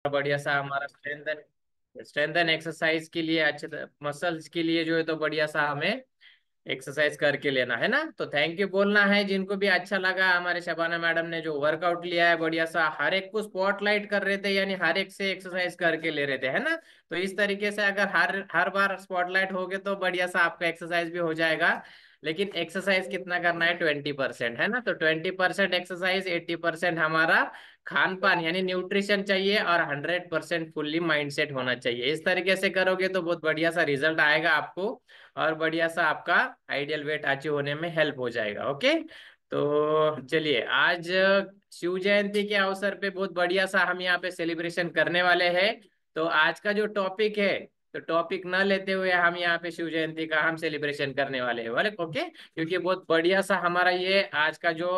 बढ़िया सा हमारा स्ट्रेंथन स्ट्रेंथन एक्सरसाइज के लिए अच्छे मसल्स के लिए जो है तो बढ़िया सा हमें एक्सरसाइज करके लेना है ना। तो थैंक यू बोलना है जिनको भी अच्छा लगा। हमारे शबाना मैडम ने जो वर्कआउट लिया है बढ़िया सा, हर एक को स्पॉटलाइट कर रहे थे, यानी हर एक से एक्सरसाइज करके ले रहे थे, है ना। तो इस तरीके से अगर हर हर बार स्पॉटलाइट होगे तो बढ़िया सा आपका एक्सरसाइज भी हो जाएगा। लेकिन एक्सरसाइज कितना करना है? 20%, है ना। तो 20% एक्सरसाइज, 80% हमारा खान पान यानी न्यूट्रिशन चाहिए, और 100% फुल्ली माइंडसेट होना चाहिए। इस तरीके से करोगे तो बहुत बढ़िया सा रिजल्ट आएगा आपको, और बढ़िया सा आपका आइडियल वेट अचीव होने में हेल्प हो जाएगा। ओके। तो चलिए, आज शिव जयंती के अवसर पे बहुत बढ़िया सा हम यहाँ पे सेलिब्रेशन करने वाले हैं। तो आज का जो टॉपिक है, तो टॉपिक ना लेते हुए हम यहाँ पे शिव जयंती का हम सेलिब्रेशन करने वाले हैं वाले। ओके, क्योंकि बहुत बढ़िया सा हमारा ये आज का जो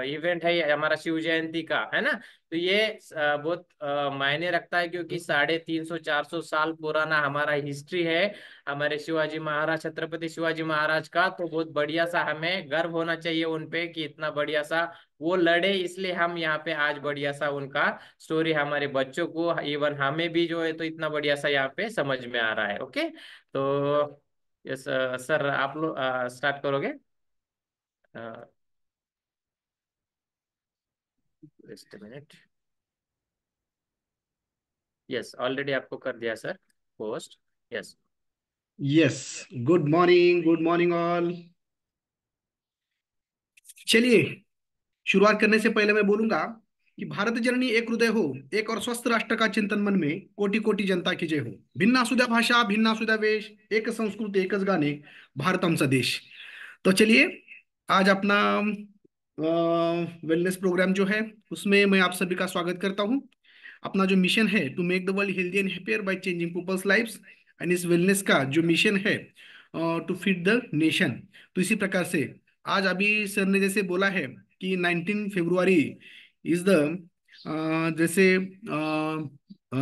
इवेंट है, ये हमारा शिव जयंती का, है ना। तो ये बहुत मायने रखता है, क्योंकि 350-400 साल पुराना हमारा हिस्ट्री है हमारे शिवाजी महाराज, छत्रपति शिवाजी महाराज का। तो बहुत बढ़िया सा हमें गर्व होना चाहिए उन पे कि इतना बढ़िया सा वो लड़े, इसलिए हम यहाँ पे आज बढ़िया सा उनका स्टोरी हमारे बच्चों को, इवन हमें भी जो है तो इतना बढ़िया सा यहाँ पे समझ में आ रहा है। ओके। तो यस सर, आप लोग स्टार्ट करोगे? Just minute. यस, ऑलरेडी आपको कर दिया sir post. Yes. Yes. Good morning all. चलिए, शुरुआत करने से पहले मैं बोलूंगा कि भारत जननी एक हृदय हो, एक और स्वस्थ राष्ट्र का चिंतन मन में, कोटि कोटि जनता की जय हो। भिन्नासुदा भाषा भिन्नासुदा वेश, एक संस्कृत एकच गाणे, भारत आमचा देश। तो चलिए, आज अपना वेलनेस प्रोग्राम जो है उसमें मैं आप सभी का स्वागत करता हूं। अपना जो मिशन है to make the world healthy and happier by changing people's lives, and इस वेलनेस का जो मिशन है टू फीड द नेशन। तो इसी प्रकार से आज अभी सर ने जैसे बोला है कि 19 फरवरी इज द जैसे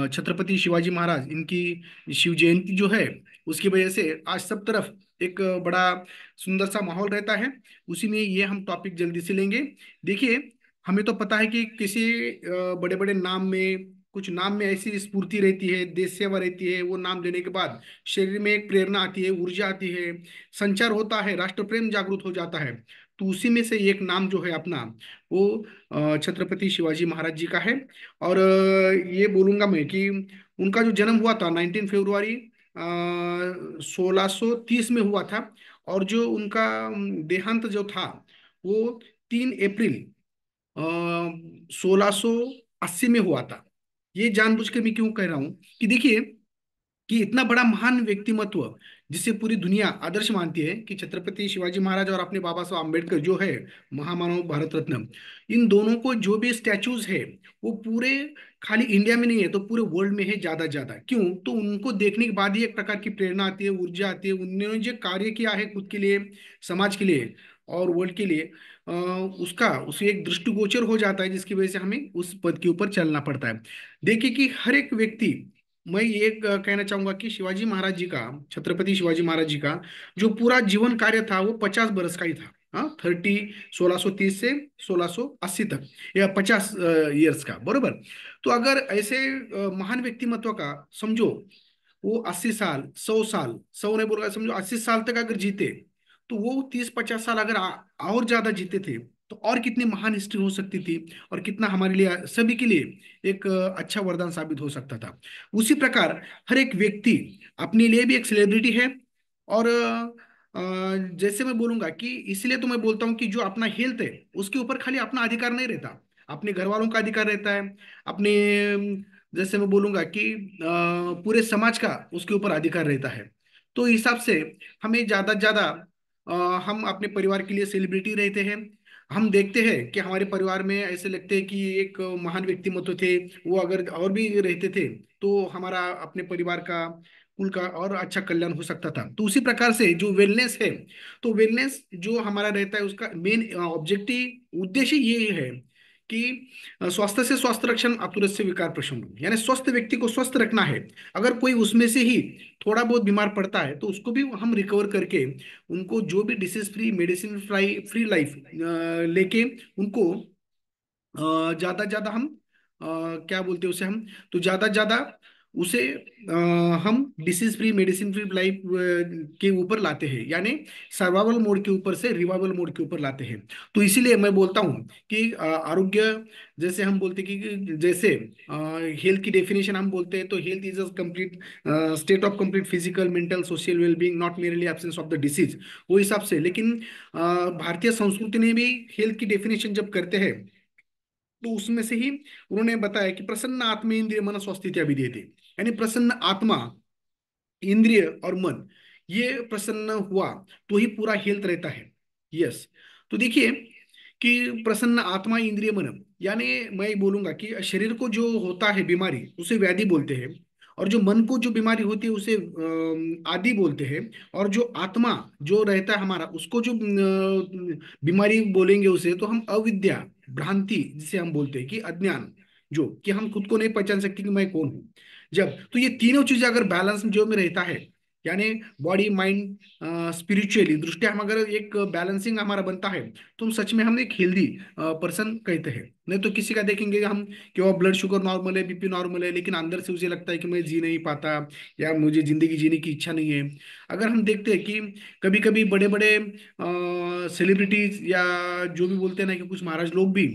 छत्रपति शिवाजी महाराज इनकी शिव जयंती जो है, उसकी वजह से आज सब तरफ एक बड़ा सुंदर सा माहौल रहता है। उसी में ये हम टॉपिक जल्दी से लेंगे। देखिए, हमें तो पता है कि किसी बड़े बड़े नाम में, कुछ नाम में ऐसी स्फूर्ति रहती है, देश सेवा रहती है। वो नाम लेने के बाद शरीर में एक प्रेरणा आती है, ऊर्जा आती है, संचार होता है, राष्ट्र प्रेम जागृत हो जाता है। तो उसी में से एक नाम जो है अपना, वो छत्रपति शिवाजी महाराज जी का है। और ये बोलूंगा मैं कि उनका जो जन्म हुआ था 19 फरवरी 1630 में हुआ था। और जो उनका देहांत जो था वो 3 अप्रैल 1680 में हुआ था। ये जानबूझ के मैं क्यों कह रहा हूं कि देखिए कि इतना बड़ा महान व्यक्तिमत्व जिसे पूरी दुनिया आदर्श मानती है, कि छत्रपति शिवाजी महाराज और अपने बाबा साहब अम्बेडकर जो है महामानव भारत रत्न, इन दोनों को जो भी स्टैचूज है वो पूरे खाली इंडिया में नहीं है तो पूरे वर्ल्ड में है। ज्यादा ज्यादा क्यों? तो उनको देखने के बाद ही एक प्रकार की प्रेरणा आती है, ऊर्जा आती है। उन्होंने जो कार्य किया है खुद के लिए, समाज के लिए और वर्ल्ड के लिए, उसका उसे एक दृष्टिगोचर हो जाता है, जिसकी वजह से हमें उस पद के ऊपर चलना पड़ता है। देखिए कि हर एक व्यक्ति, मैं ये कहना चाहूंगा कि शिवाजी महाराज जी का, छत्रपति शिवाजी महाराज जी का जो पूरा जीवन कार्य था वो 50 बरस का ही था। हाँ, 1630 से 1680 तक, या 50 ईयर्स का, बरोबर। तो अगर ऐसे महान व्यक्तिमत्व का समझो, वो 80 साल, 100 साल, 100 नहीं बोल रहा, समझो 80 साल तक अगर जीते, तो वो 30-50 साल अगर और ज्यादा जीते थे, तो और कितनी महान हिस्ट्री हो सकती थी, और कितना हमारे लिए, सभी के लिए एक अच्छा वरदान साबित हो सकता था। उसी प्रकार हर एक व्यक्ति अपने लिए भी एक सेलिब्रिटी है। और जैसे मैं बोलूंगा कि इसलिए तो मैं बोलता हूँ कि जो अपना हेल्थ है उसके ऊपर खाली अपना अधिकार नहीं रहता, अपने घर वालों का अधिकार रहता है। अपने जैसे मैं बोलूंगा कि पूरे समाज का उसके ऊपर अधिकार रहता है। तो इस हिसाब से हमें ज्यादा से ज्यादा हम अपने परिवार के लिए सेलिब्रिटी रहते हैं। हम देखते हैं कि हमारे परिवार में ऐसे लगते हैं कि एक महान व्यक्तिमत्व थे, वो अगर और भी रहते थे तो हमारा अपने परिवार का, कुल का और अच्छा कल्याण हो सकता था। तो उसी प्रकार से जो वेलनेस है, तो वेलनेस जो हमारा रहता है उसका मेन ऑब्जेक्टिव उद्देश्य ये है कि स्वास्थ्य से स्वास्थ्य रक्षण आतुरस्य से विकार प्रशमन, यानी स्वस्थ व्यक्ति को स्वस्थ रखना है। अगर कोई उसमें से ही थोड़ा बहुत बीमार पड़ता है तो उसको भी हम रिकवर करके उनको जो भी disease free, medicine free free life लेके उनको ज्यादा ज्यादा हम क्या बोलते हैं उसे हम, तो ज्यादा ज्यादा उसे हम disease free medicine free life के ऊपर लाते हैं, यानी सर्वाइवल मोड के ऊपर से रिवाइवल मोड के ऊपर लाते हैं। तो इसीलिए मैं बोलता हूँ कि आरोग्य, जैसे हम बोलते हैं कि जैसे हेल्थ की डेफिनेशन हम बोलते हैं, तो health is a complete state of complete physical mental social wellbeing, not merely absence of the disease. वो हिसाब से, लेकिन भारतीय संस्कृति ने भी हेल्थ की डेफिनेशन जब करते हैं, तो उसमें से ही उन्होंने बताया कि प्रसन्न आत्मा इंद्रिय मन स्वस्थित्या विधीयते, यानी प्रसन्न आत्मा, इंद्रिय और मन, ये प्रसन्न हुआ तो ही पूरा हेल्थ रहता है। यस। तो देखिए कि प्रसन्न आत्मा इंद्रिय मन, यानी मैं बोलूंगा कि शरीर को जो होता है बीमारी उसे व्याधि बोलते हैं, और जो मन को जो बीमारी होती है उसे आदि बोलते हैं, और जो आत्मा जो रहता है हमारा उसको जो बीमारी बोलेंगे उसे तो हम अविद्या, भ्रांति जिसे हम बोलते हैं कि अज्ञान, जो कि हम खुद को नहीं पहचान सकते कि मैं कौन हूँ। जब तो ये तीनों चीजें अगर बैलेंस जो में रहता है, यानी बॉडी माइंड स्पिरिचुअली दृष्टिया हम अगर एक बैलेंसिंग हमारा बनता है, तो हम सच में हम एक हेल्दी पर्सन कहते हैं। नहीं तो किसी का देखेंगे हम कि वो ब्लड शुगर नॉर्मल है, बीपी नॉर्मल है, लेकिन अंदर से उसे लगता है कि मैं जी नहीं पाता, या मुझे जिंदगी जीने की इच्छा नहीं है। अगर हम देखते हैं कि कभी कभी बड़े बड़े सेलिब्रिटीज या जो भी बोलते हैं ना, कि कुछ महाराज लोग भी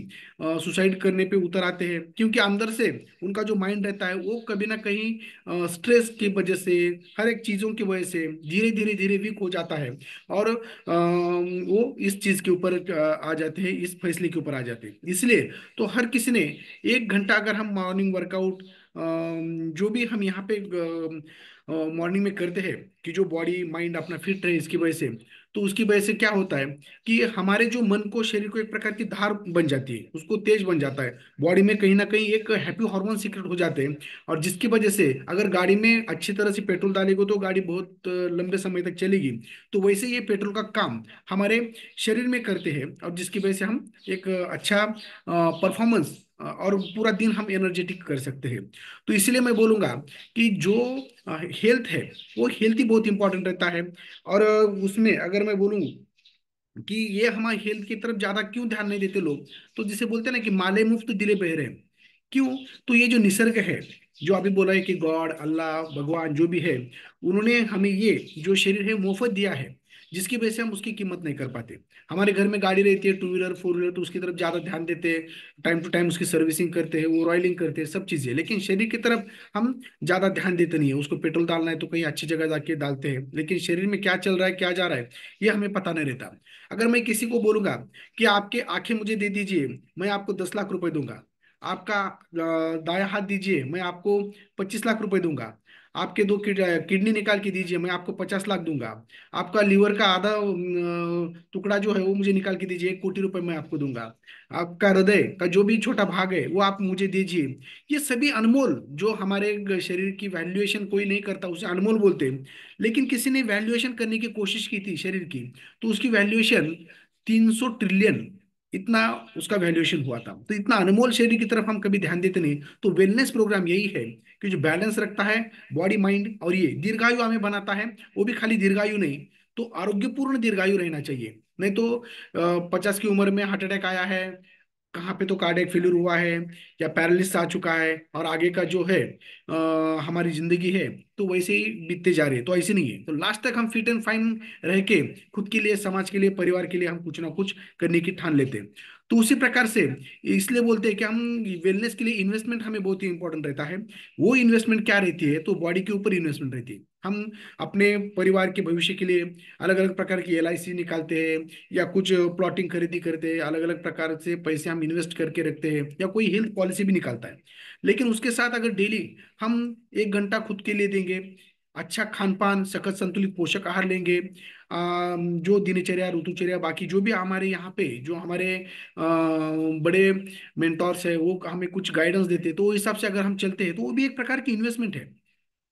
सुसाइड करने पे उतर आते हैं, क्योंकि अंदर से उनका जो माइंड रहता है वो कभी ना कहीं स्ट्रेस की वजह से, हर एक चीजों की वजह से धीरे धीरे धीरे वीक हो जाता है, और वो इस चीज के ऊपर आ जाते हैं, इस फैसले के ऊपर आ जाते हैं। इसलिए तो हर किसी ने 1 घंटा अगर हम मॉर्निंग वर्कआउट जो भी हम यहाँ पे मॉर्निंग में करते हैं, कि जो बॉडी माइंड अपना फिट रहे इसकी वजह से, तो उसकी वजह से क्या होता है कि हमारे जो मन को, शरीर को एक प्रकार की धार बन जाती है, उसको तेज बन जाता है, बॉडी में कहीं ना कहीं एक हैप्पी हार्मोन सीक्रेट हो जाते हैं, और जिसकी वजह से अगर गाड़ी में अच्छी तरह से पेट्रोल डालेगा तो गाड़ी बहुत लंबे समय तक चलेगी। तो वैसे ये पेट्रोल का काम हमारे शरीर में करते हैं, और जिसकी वजह से हम एक अच्छा परफॉर्मेंस और पूरा दिन हम एनर्जेटिक कर सकते हैं। तो इसलिए मैं बोलूंगा कि जो हेल्थ है, वो हेल्थ ही बहुत इंपॉर्टेंट रहता है। और उसमें अगर मैं बोलूँ कि ये हमारे हेल्थ की तरफ ज्यादा क्यों ध्यान नहीं देते लोग, तो जिसे बोलते हैं ना कि माले मुफ्त दिले बहरे, क्यों, तो ये जो निसर्ग है, जो अभी बोला है कि गॉड अल्लाह भगवान जो भी है, उन्होंने हमें ये जो शरीर है मुफ्त दिया है, जिसकी वजह से हम उसकी कीमत नहीं कर पाते। हमारे घर में गाड़ी रहती है, टू व्हीलर फोर व्हीलर, तो उसकी तरफ ज्यादा ध्यान देते हैं, टाइम टू टाइम उसकी सर्विसिंग करते हैं, वो ऑयलिंग करते हैं, सब चीजें, लेकिन शरीर की तरफ हम ज्यादा ध्यान देते नहीं है। उसको पेट्रोल डालना है तो कहीं अच्छी जगह जाके डालते हैं, लेकिन शरीर में क्या चल रहा है क्या जा रहा है ये हमें पता नहीं रहता। अगर मैं किसी को बोलूंगा कि आपके आंखें मुझे दे दीजिए, मैं आपको 10 लाख रुपए दूंगा, आपका दायां हाथ दीजिए, मैं आपको 25 लाख रुपए दूंगा, आपके 2 किडनी निकाल के दीजिए, मैं आपको 50 लाख दूंगा, आपका लीवर का आधा टुकड़ा जो है वो मुझे निकाल के दीजिए, 1 कोटि रुपए मैं आपको दूंगा, आपका हृदय का जो भी छोटा भाग है वो आप मुझे दीजिए। ये सभी अनमोल, जो हमारे शरीर की वैल्यूएशन कोई नहीं करता उसे अनमोल बोलते हैं, लेकिन किसी ने वैल्यूएशन करने की कोशिश की थी शरीर की, तो उसकी वैल्यूएशन 300 ट्रिलियन, इतना उसका वैल्यूएशन हुआ था। तो इतना अनमोल शरीर की तरफ हम कभी ध्यान देते नहीं। तो वेलनेस प्रोग्राम यही है कि जो बैलेंस रखता है बॉडी माइंड, और ये दीर्घायु हमें बनाता है, वो भी खाली दीर्घायु नहीं, तो आरोग्यपूर्ण दीर्घायु रहना चाहिए। नहीं तो 50 की उम्र में हार्ट अटैक आया है, कहाँ पे तो कार्डियक फेल्यूर हुआ है, या पैरालिसिस आ चुका है, और आगे का जो है हमारी जिंदगी है तो वैसे ही बीतते जा रही है। तो ऐसे नहीं है, तो लास्ट तक हम फिट एंड फाइन रह के खुद के लिए, समाज के लिए, परिवार के लिए हम कुछ ना कुछ करने की ठान लेते हैं। तो उसी प्रकार से इसलिए बोलते हैं कि हम वेलनेस के लिए इन्वेस्टमेंट हमें बहुत ही इंपॉर्टेंट रहता है। वो इन्वेस्टमेंट क्या रहती है, तो बॉडी के ऊपर इन्वेस्टमेंट रहती है। हम अपने परिवार के भविष्य के लिए अलग अलग प्रकार की LIC निकालते हैं, या कुछ प्लॉटिंग खरीदी करते हैं, अलग अलग प्रकार से पैसे हम इन्वेस्ट करके रखते हैं, या कोई हेल्थ पॉलिसी भी निकालता है। लेकिन उसके साथ अगर डेली हम 1 घंटा खुद के लिए देंगे, अच्छा खान पान सकत संतुलित पोषक आहार लेंगे, जो दिनचर्या ऋतुचर्या बाकी जो भी हमारे यहाँ पे जो हमारे बड़े मेंटोर्स है वो हमें कुछ गाइडेंस देते हैं, तो उस हिसाब से अगर हम चलते हैं तो वो भी एक प्रकार की इन्वेस्टमेंट है।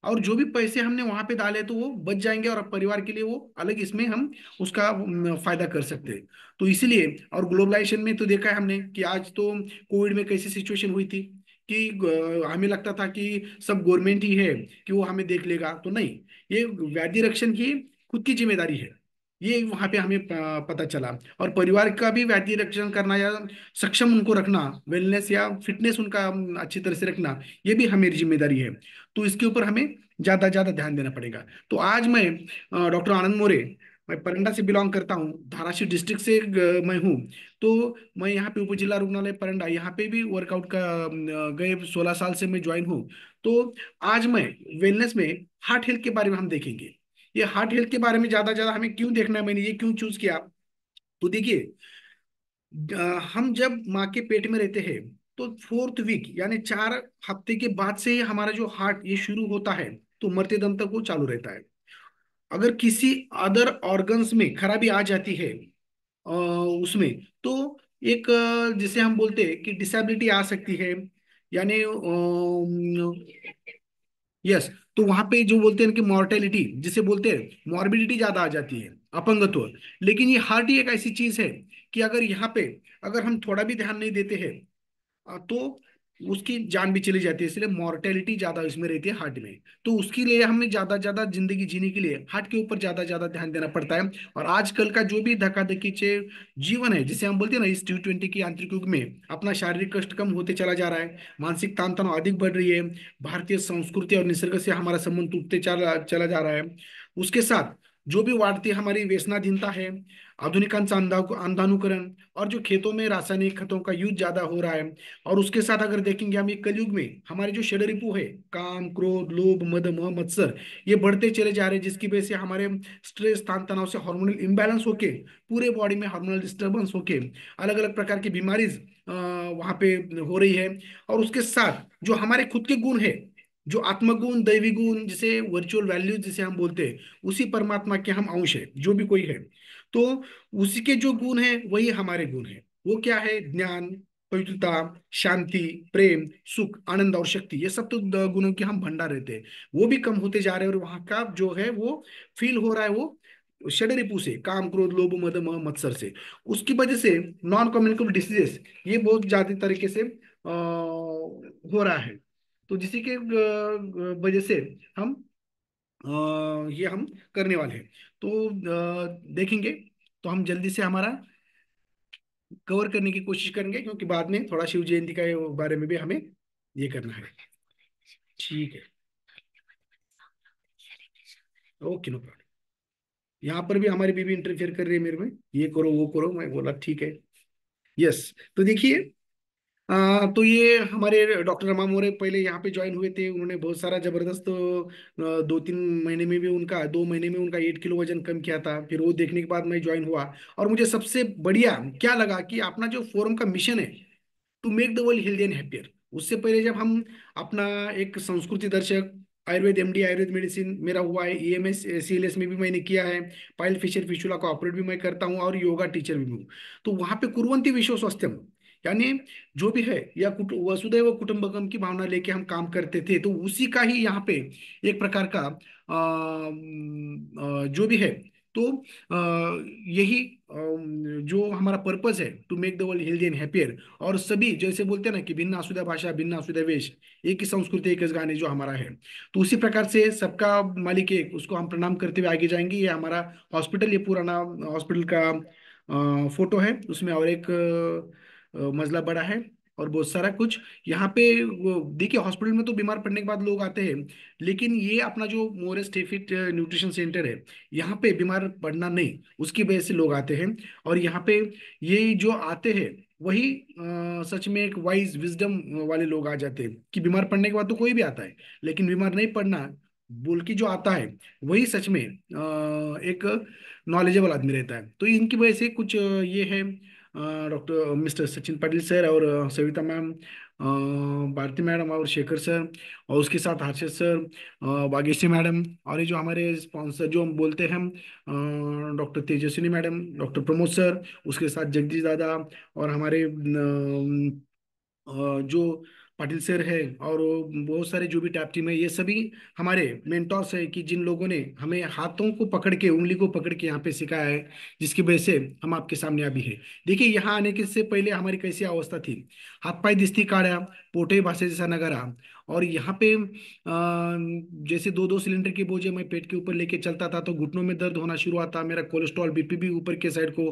और जो भी पैसे हमने वहां पे डाले तो वो बच जाएंगे, और परिवार के लिए वो अलग इसमें हम उसका फायदा कर सकते हैं। तो इसीलिए, और ग्लोबलाइजेशन में तो देखा है हमने कि आज तो कोविड में कैसी सिचुएशन हुई थी कि हमें लगता था कि सब गवर्नमेंट ही है कि वो हमें देख लेगा, तो नहीं, ये व्याधि रक्षण की खुद की जिम्मेदारी है। ये वहाँ पे हमें पता चला। और परिवार का भी व्याधि रक्षण करना या सक्षम उनको रखना, वेलनेस या फिटनेस उनका अच्छी तरह से रखना, ये भी हमारी जिम्मेदारी है। तो इसके ऊपर हमें ज़्यादा ज़्यादा ध्यान देना पड़ेगा। तो आज मैं डॉक्टर आनंद मोरे, मैं परंडा से बिलोंग करता हूँ, धाराशिव डिस्ट्रिक्ट से मैं हूँ। तो मैं यहाँ पे उप जिला रुग्णालय परंडा, यहाँ पे भी वर्कआउट का गए 16 साल से मैं ज्वाइन हूँ। तो आज मैं वेलनेस में हार्ट हेल्थ के बारे में हम देखेंगे। ये हार्ट हेल्थ के बारे में ज्यादा ज्यादा हमें क्यों देखना है, मैंने ये क्यों चूज किया, तो देखिए, हम जब माँ के पेट में रहते हैं तो 4th वीक यानी 4 हफ्ते के बाद से ही हमारा जो हार्ट ये शुरू होता है, तो मरते दम तक वो चालू रहता है। अगर किसी अदर ऑर्गन्स में खराबी आ जाती है उसमें, तो एक जिसे हम बोलते हैं कि डिसेबिलिटी आ सकती है, यानी यस। तो वहां पे जो बोलते हैं कि मॉर्टेलिटी जिसे बोलते हैं मॉर्बिडिटी ज्यादा आ जाती है, अपंगत्व। लेकिन ये हार्ट ही एक ऐसी चीज है कि अगर यहाँ पे अगर हम थोड़ा भी ध्यान नहीं देते हैं तो उसकी जान भी चली जाती है। इसलिए मॉर्टेलिटी ज्यादा इसमें रहती है हार्ट में। तो उसके लिए हमें ज्यादा ज्यादा जिंदगी जीने के लिए हार्ट के ऊपर ज्यादा ज्यादा ध्यान देना पड़ता है। और आजकल का जो भी धक्का-धक्की से जीवन है, जिसे हम बोलते हैं ना, इस T20 की यांत्रिक युग में अपना शारीरिक कष्ट कम होते चला जा रहा है, मानसिक तान तनाव अधिक बढ़ रही है, भारतीय संस्कृति और निसर्ग से हमारा संबंध टूटते चला चला जा रहा है। उसके साथ जो भी बढ़ती हमारी व्यसनाधीनता है, आधुनिकांचा अंधानुकरण, और जो खेतों में रासायनिक खतों का यूज ज्यादा हो रहा है। और उसके साथ अगर देखेंगे हम ये कलयुग में हमारे जो षड्रिपु है, काम क्रोध लोभ मद मोह मत्सर, ये बढ़ते चले जा रहे हैं, जिसकी वजह से हमारे स्ट्रेस तान तनाव से हार्मोनल इम्बैलेंस होके पूरे बॉडी में हार्मोनल डिस्टर्बेंस होके अलग अलग प्रकार की बीमारीज वहां पे हो रही है। और उसके साथ जो हमारे खुद के गुण है, जो आत्मगुण दैवी गुण, जिसे वर्चुअल वैल्यूज जिसे हम बोलते हैं, उसी परमात्मा के हम अंश है जो भी कोई है। तो उसी के जो गुण है वही हमारे गुण है। वो क्या है? ज्ञान, पवित्रता, शांति, प्रेम, सुख, आनंद और शक्ति, ये सब तो गुणों के हम भंडार रहते हैं। वो भी कम होते जा रहे हैं और वहां का जो है वो फील हो रहा है वो षड्रिपु से, काम क्रोध लोभ मद मह मत्सर से। उसकी वजह से नॉन कम्युनिकेबल डिसीजेस ये बहुत ज्यादा तरीके से हो रहा है। तो जिसी के वजह से हम ये हम करने वाले हैं। तो देखेंगे, तो हम जल्दी से हमारा कवर करने की कोशिश करेंगे, क्योंकि बाद में थोड़ा शिव जयंती का बारे में भी हमें ये करना है। ठीक है, ओके, नो प्रॉब्लम। यहाँ पर भी हमारी बीवी इंटरफेयर कर रही है मेरे में, ये करो वो करो, मैं बोला ठीक है। यस। तो देखिए, तो ये हमारे डॉक्टर रमा मोरे पहले यहाँ पे ज्वाइन हुए थे। उन्होंने बहुत सारा जबरदस्त 2-3 महीने में भी उनका 2 महीने में उनका 8 किलो वजन कम किया था। फिर वो देखने के बाद मैं ज्वाइन हुआ। और मुझे सबसे बढ़िया क्या लगा कि अपना जो फोरम का मिशन है, to make the world healthy and happier, उससे पहले जब हम अपना एक संस्कृति दर्शक, आयुर्वेद MD आयुर्वेद मेडिसिन मेरा हुआ है, EMS CLS में भी मैंने किया है, पाइल फिशर फिशुला का ऑपरेट भी मैं करता हूँ और योगा टीचर भी हूँ। तो वहाँ पे कुर्वन्ति विश्व स्वास्थ्यम, यानी जो भी है या वसुदैव कुटुंबकम की भावना लेके हम काम करते थे। तो उसी का ही यहाँ पे एक प्रकार का जो भी है, तो यही जो हमारा पर्पस है, to make the world healthy and happier. और सभी जैसे बोलते हैं ना कि भिन्न आसुदा भाषा भिन्न आसुदा वेश, एक ही संस्कृति एक ही गाने जो हमारा है। तो उसी प्रकार से सबका मालिक एक, उसको हम प्रणाम करते हुए आगे जाएंगे। ये हमारा हॉस्पिटल, ये पुराना हॉस्पिटल का फोटो है उसमें, और एक मंजिला बड़ा है और बहुत सारा कुछ यहाँ पे। देखिए, हॉस्पिटल में तो बीमार पड़ने के बाद लोग आते हैं, लेकिन ये अपना जो मोरेस स्टेफिट न्यूट्रिशन सेंटर है, यहाँ पे बीमार पड़ना नहीं, उसकी वजह से लोग आते हैं। और यहाँ पे ये जो आते हैं वही सच में एक वाइज विजडम वाले लोग आ जाते हैं, कि बीमार पड़ने के बाद तो कोई भी आता है, लेकिन बीमार नहीं पड़ना बोल के जो आता है वही सच में एक नॉलेजेबल आदमी रहता है। तो इनकी वजह से कुछ ये है, doctor mister Sachin Patil sir और सविता मैम, भारती मैडम और शेखर सर, और उसके साथ हर्षद सर, भाग्यश्री मैडम, और ये जो हमारे स्पॉन्सर जो हम बोलते हैं, doctor Tejaswini madam, doctor Pramod sir, उसके साथ जगदीश दादा, और हमारे जो पाटिल सर है, और वो बहुत सारे जो भी टैप टीम है, ये सभी हमारे मेंटोर्स है, कि जिन लोगों ने हमें हाथों को पकड़ के, उंगली को पकड़ के यहाँ पे सिखाया है, जिसकी वजह से हम आपके सामने अभी है। देखिए, यहाँ आने के से पहले हमारी कैसी अवस्था थी, हाथ पाय दिसती काढ़्या, पोटे भाषेचा नगारा, और यहाँ पे जैसे दो दो सिलेंडर के बोझे मैं पेट के ऊपर लेके चलता था, तो घुटनों में दर्द होना शुरू हुआ था, मेरा कोलेस्ट्रॉल बीपी भी ऊपर के साइड को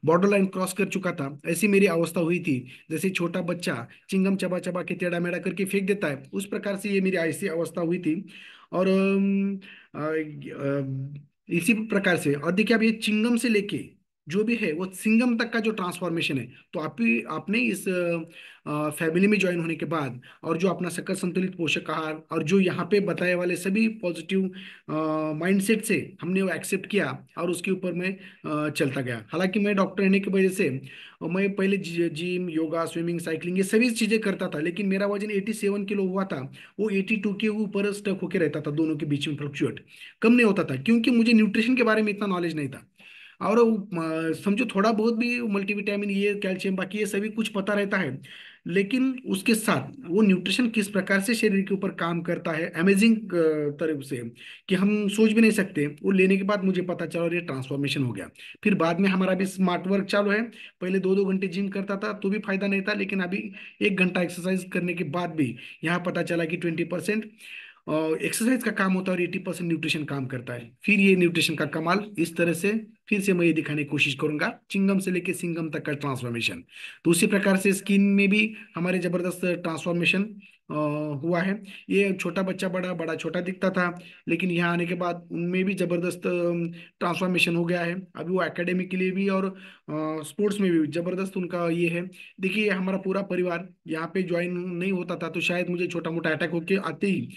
बॉर्डर लाइन क्रॉस कर चुका था। ऐसी मेरी अवस्था हुई थी, जैसे छोटा बच्चा चिंगम चबा चबा के टेढ़ा मेढ़ा करके फेंक देता है, उस प्रकार से ये मेरी ऐसी अवस्था हुई थी। और इसी प्रकार से, और देखिए अब ये चिंगम से लेके जो भी है वो सिंगम तक का जो ट्रांसफॉर्मेशन है, तो आपने इस फैमिली में ज्वाइन होने के बाद, और जो अपना सकल संतुलित पोषक आहार और जो यहाँ पे बताए वाले सभी पॉजिटिव माइंडसेट से हमने वो एक्सेप्ट किया, और उसके ऊपर मैं चलता गया। हालांकि मैं डॉक्टर रहने की वजह से मैं पहले जिम, योगा, स्विमिंग, साइकिलिंग ये सभी चीजें करता था, लेकिन मेरा वजन 87 किलो हुआ था। वो 82 के ऊपर स्टक होके रहता था, दोनों के बीच में फ्लक्चुएट, कम नहीं होता था, क्योंकि मुझे न्यूट्रिशन के बारे में इतना नॉलेज नहीं था। और समझो थोड़ा बहुत भी मल्टीविटामिन, ये कैल्शियम, बाकी ये सभी कुछ पता रहता है, लेकिन उसके साथ वो न्यूट्रिशन किस प्रकार से शरीर के ऊपर काम करता है अमेजिंग तरह से, कि हम सोच भी नहीं सकते। वो लेने के बाद मुझे पता चला और ये ट्रांसफॉर्मेशन हो गया। फिर बाद में हमारा भी स्मार्ट वर्क चालू है। पहले दो दो घंटे जिम करता था तो भी फायदा नहीं था, लेकिन अभी 1 घंटा एक्सरसाइज करने के बाद भी यहाँ पता चला कि 20% एक्सरसाइज का काम होता है और 80% न्यूट्रिशन काम करता है। फिर ये न्यूट्रिशन का कमाल इस तरह से फिर से मैं ये दिखाने की कोशिश करूंगा, चिंगम से लेके सिंगम तक का ट्रांसफॉर्मेशन। तो उसी प्रकार से स्किन में भी हमारे जबरदस्त ट्रांसफॉर्मेशन हुआ है। ये छोटा बच्चा बड़ा, बड़ा छोटा दिखता था, लेकिन यहाँ आने के बाद उनमें भी जबरदस्त ट्रांसफॉर्मेशन हो गया है। अभी वो एकेडमी के लिए भी और स्पोर्ट्स में भी जबरदस्त उनका ये है। देखिए हमारा पूरा परिवार यहाँ पे ज्वाइन नहीं होता था, तो शायद मुझे छोटा मोटा अटैक होके आते ही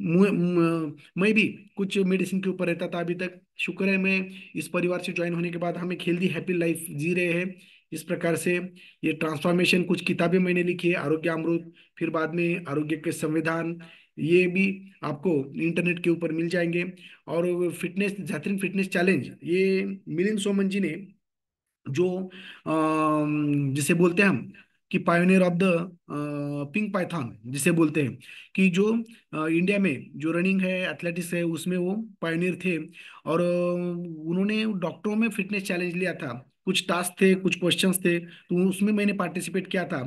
मैं भी कुछ मेडिसिन के ऊपर रहता था अभी तक। शुक्र है मैं इस परिवार से ज्वाइन होने के बाद हम एक हेल्दी हैप्पी लाइफ जी रहे हैं। इस प्रकार से ये ट्रांसफॉर्मेशन, कुछ किताबें मैंने लिखी है, आरोग्य अमृत, फिर बाद में आरोग्य के संविधान, ये भी आपको इंटरनेट के ऊपर मिल जाएंगे। और फिटनेस, जातरिन फिटनेस चैलेंज, ये मिलिंद सोमन जी ने जो जिसे बोलते हैं हम कि pioneer of the pink Python जिसे बोलते हैं, कि जो इंडिया में जो रनिंग है, एथलेटिक्स है, उसमें वो पायोनियर थे। और उन्होंने डॉक्टरों में फिटनेस चैलेंज लिया था, कुछ टास्क थे, कुछ क्वेश्चंस थे, तो उसमें मैंने पार्टिसिपेट किया था।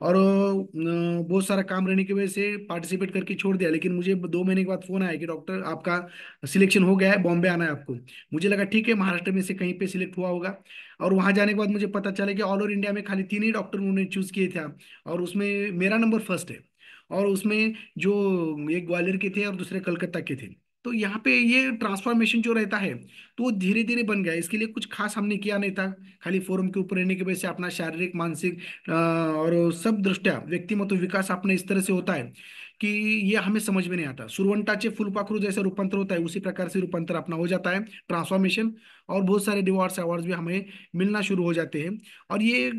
और बहुत सारा काम रहने की वजह से पार्टिसिपेट करके छोड़ दिया, लेकिन मुझे 2 महीने के बाद फोन आया कि डॉक्टर आपका सिलेक्शन हो गया है, बॉम्बे आना है आपको। मुझे लगा ठीक है, महाराष्ट्र में से कहीं पे सिलेक्ट हुआ होगा। और वहां जाने के बाद मुझे पता चला कि ऑल ओवर इंडिया में खाली 3 ही डॉक्टर उन्होंने चूज किए थे, और उसमें मेरा नंबर फर्स्ट है। और उसमें जो एक ग्वालियर के थे और दूसरे कलकत्ता के थे। तो यहाँ पे ये ट्रांसफॉर्मेशन जो रहता है, तो वो धीरे धीरे बन गया। इसके लिए कुछ खास हमने किया नहीं था, खाली फोरम के ऊपर रहने की वजह से अपना शारीरिक, मानसिक और सब दृष्टिया व्यक्तिमत्व विकास अपने इस तरह से होता है कि ये हमें समझ में नहीं आता। सुरवंटाचे फुलपाखरू जैसे रूपांतर होता है, उसी प्रकार से रूपांतर अपना हो जाता है, ट्रांसफॉर्मेशन। और बहुत सारे रिवॉर्ड्स अवार्ड्स भी हमें मिलना शुरू हो जाते हैं। और ये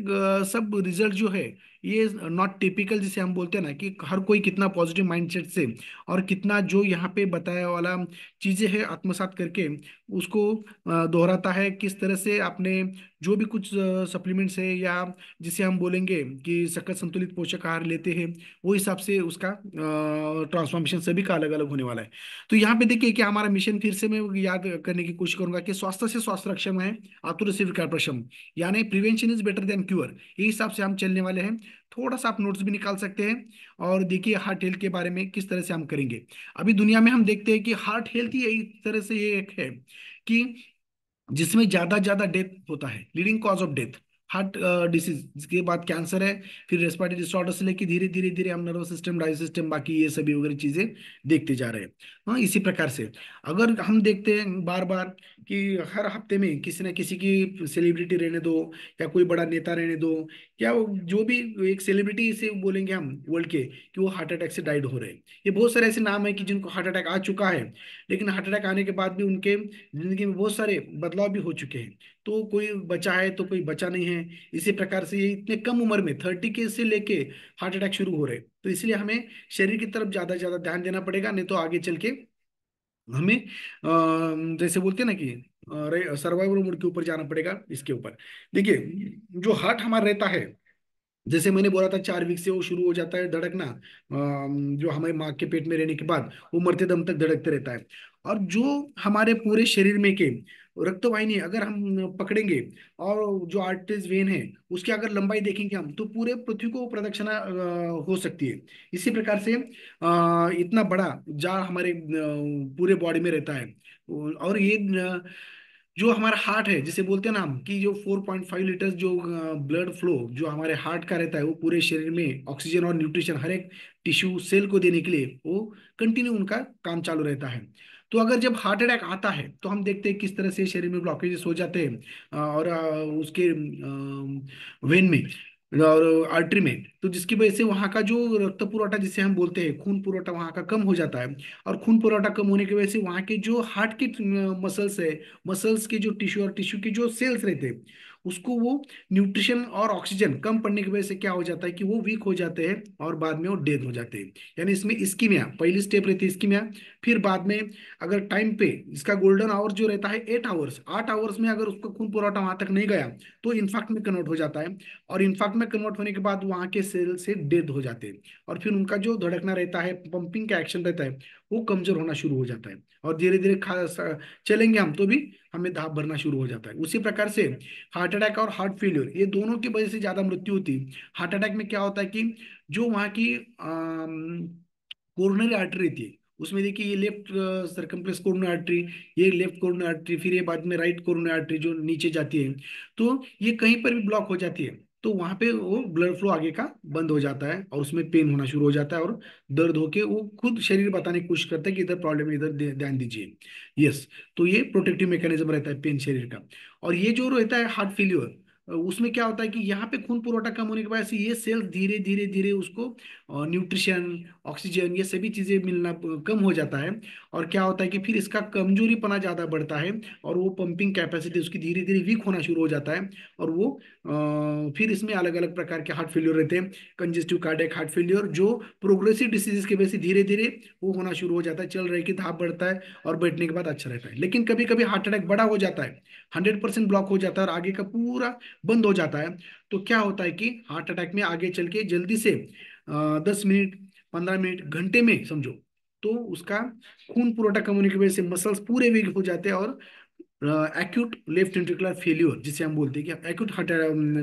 सब रिजल्ट जो है, ये नॉट टिपिकल जिसे हम बोलते हैं ना, कि हर कोई कितना पॉजिटिव माइंडसेट से और कितना जो यहाँ पे बताया वाला चीजें है आत्मसात करके उसको दोहराता है, किस तरह से आपने जो भी कुछ सप्लीमेंट्स है, या जिसे हम बोलेंगे कि सकल संतुलित पोषक आहार लेते हैं, वो हिसाब से उसका ट्रांसफॉर्मेशन सभी का अलग अलग होने वाला है। तो यहाँ पे देखिए कि हमारा मिशन फिर से मैं याद करने की कोशिश करूंगा कि स्वास्थ्य से स्वास्थ्य रक्षम है, आतुर से विकार प्रशम, यानी prevention is better than cure, ये हिसाब से हम चलने वाले हैं। थोड़ा सा आप नोट्स भी निकाल सकते हैं। और देखिए हार्ट हेल्थ के बारे में किस तरह से हम करेंगे। अभी दुनिया में हम देखते हैं कि हार्ट हेल्थ ही एक तरह से ये एक है कि जिसमें ज्यादा ज्यादा डेथ होता है, leading cause of death heart disease, इसके बाद कैंसर है, फिर रेस्पिरेटरी डिसऑर्डर से लेके धीरे धीरे धीरे हम नर्वस सिस्टम, डाइजेस्ट सिस्टम, बाकी ये सभी वगैरह चीजें देखते जा रहे हैं। हाँ, इसी प्रकार से अगर हम देखते हैं बार बार कि हर हफ्ते में किसी न किसी की सेलिब्रिटी रहने दो, या कोई बड़ा नेता रहने दो, या जो भी एक सेलिब्रिटी से बोलेंगे हम वर्ल्ड के, कि वो हार्ट अटैक से डाइड हो रहे हैं। ये बहुत सारे ऐसे नाम है कि जिनको हार्ट अटैक आ चुका है, लेकिन हार्ट अटैक आने के बाद भी उनके जिंदगी में बहुत सारे बदलाव भी हो चुके हैं। तो कोई बचा है तो कोई बचा नहीं है। इसी प्रकार से ये इतने कम उम्र में 30 के से लेके हार्ट अटैक शुरू हो रहे हैं। तो इसलिए हमें शरीर की तरफ ज्यादा ज्यादा ध्यान देना पड़ेगा, नहीं तो आगे चल के हमें जैसे बोलते हैं ना कि सर्वाइवल मोड के ऊपर जाना पड़ेगा। इसके ऊपर देखिए, जो हार्ट हमारा रहता है, जैसे मैंने बोला था 4 वीक से वो शुरू हो जाता है धड़कना, जो हमारे माँ के पेट में रहने के बाद वो मरते दम तक धड़कते रहता है। और जो हमारे पूरे शरीर में के रक्तवाहिनी अगर हम पकड़ेंगे, और जो आर्टरीज वेन है उसकी अगर लंबाई देखेंगे हम, तो पूरे पृथ्वी को प्रदक्षिणा हो सकती है। इसी प्रकार से इतना बड़ा जाल हमारे पूरे बॉडी में रहता है। और ये जो हमारा हार्ट है जिसे बोलते हैं ना हम, कि जो 4.5 लीटर जो ब्लड फ्लो जो हमारे हार्ट का रहता है, वो पूरे शरीर में ऑक्सीजन और न्यूट्रिशन हर एक टिश्यू सेल को देने के लिए वो कंटिन्यू उनका काम चालू रहता है। तो अगर जब हार्ट अटैक आता है तो हम देखते हैं किस तरह से शरीर में ब्लॉकेजेस हो जाते हैं, और उसके वेन में और आर्टरी में, तो जिसकी वजह से वहाँ का जो रक्त पुरवठा जिसे हम बोलते हैं खून पुरवठा वहाँ का कम हो जाता है। और खून पुरवठा कम होने की वजह से वहाँ के जो हार्ट की मसल्स है, मसल्स के जो टिश्यू और टिश्यू के जो सेल्स रहते हैं, उसको वो न्यूट्रिशन और ऑक्सीजन कम पड़ने की वजह से क्या हो जाता है कि वो वीक हो जाते हैं और बाद में वो डेथ हो जाते हैं। यानी इसमें इस्कीमिया पहली स्टेप रहती है, इस्कीमिया। फिर बाद में अगर टाइम पे इसका गोल्डन आवर जो रहता है 8 आवर्स, 8 आवर्स में अगर उसका खून पुरवठा वहां तक नहीं गया तो इन्फाक्ट में कन्वर्ट हो जाता है। और इन्फाक्ट में कन्वर्ट होने के बाद वहां के सेल से डेथ हो जाते हैं। और फिर उनका जो धड़कना रहता है, पंपिंग का एक्शन रहता है, वो कमजोर होना शुरू हो जाता है। और धीरे धीरे चलेंगे हम तो भी हमें दाब भरना शुरू हो जाता है। उसी प्रकार से हार्ट अटैक और हार्ट फेलियर ये दोनों की वजह से ज्यादा मृत्यु होती है। हार्ट अटैक में क्या होता है कि जो वहाँ की कोरोनरी आर्टरी रहती है, उसमें देखिए ये लेफ्ट सर्कमफ्लेक्स कोरोनरी आर्टरी, ये लेफ्ट कोरोनरी आर्टरी, फिर ये बाद में राइट कोरोनरी आर्टरी जो नीचे जाती है, तो ये कहीं पर भी ब्लॉक हो जाती है तो वहां पे वो ब्लड फ्लो आगे का बंद हो जाता है और उसमें पेन होना शुरू हो जाता है, और दर्द होके वो खुद शरीर बताने की कोशिश करता है कि इधर प्रॉब्लम है, इधर ध्यान दीजिए। यस। तो ये प्रोटेक्टिव मैकेनिज्म रहता है पेन शरीर का। और ये जो रहता है हार्ट फेल्योर, उसमें क्या होता है कि यहाँ पे खून पुरवठा कम होने की वजह से ये सेल धीरे धीरे धीरे उसको न्यूट्रिशन, ऑक्सीजन, ये सभी चीजें मिलना कम हो जाता है। और क्या होता है कि फिर इसका कमजोरीपना ज्यादा बढ़ता है, और वो पंपिंग कैपेसिटी उसकी धीरे धीरे वीक होना शुरू हो जाता है। और वो फिर इसमें अलग अलग प्रकार के हार्ट फेल्योर रहते हैं। कंजेस्टिव कार्डियक हार्ट फेल्योर जो प्रोग्रेसिव डिसीजेस की वजह से धीरे धीरे वो होना शुरू हो जाता है, चल रहे कि धाप बढ़ता है और बैठने के बाद अच्छा रहता है। लेकिन कभी कभी हार्ट अटैक बड़ा हो जाता है, 100% ब्लॉक हो जाता है और आगे का पूरा बंद हो जाता है। तो क्या होता है कि हार्ट अटैक में आगे चल के जल्दी से 10 मिनट, 15 मिनट, घंटे में समझो, तो उसका खून पुरवठा कम होने की वजह से मसल्स पूरे वीक हो जाते हैं, और एक्यूट लेफ्ट वेंट्रिकुलर फेल्योर जिसे हम बोलते हैं कि एक्यूट हार्ट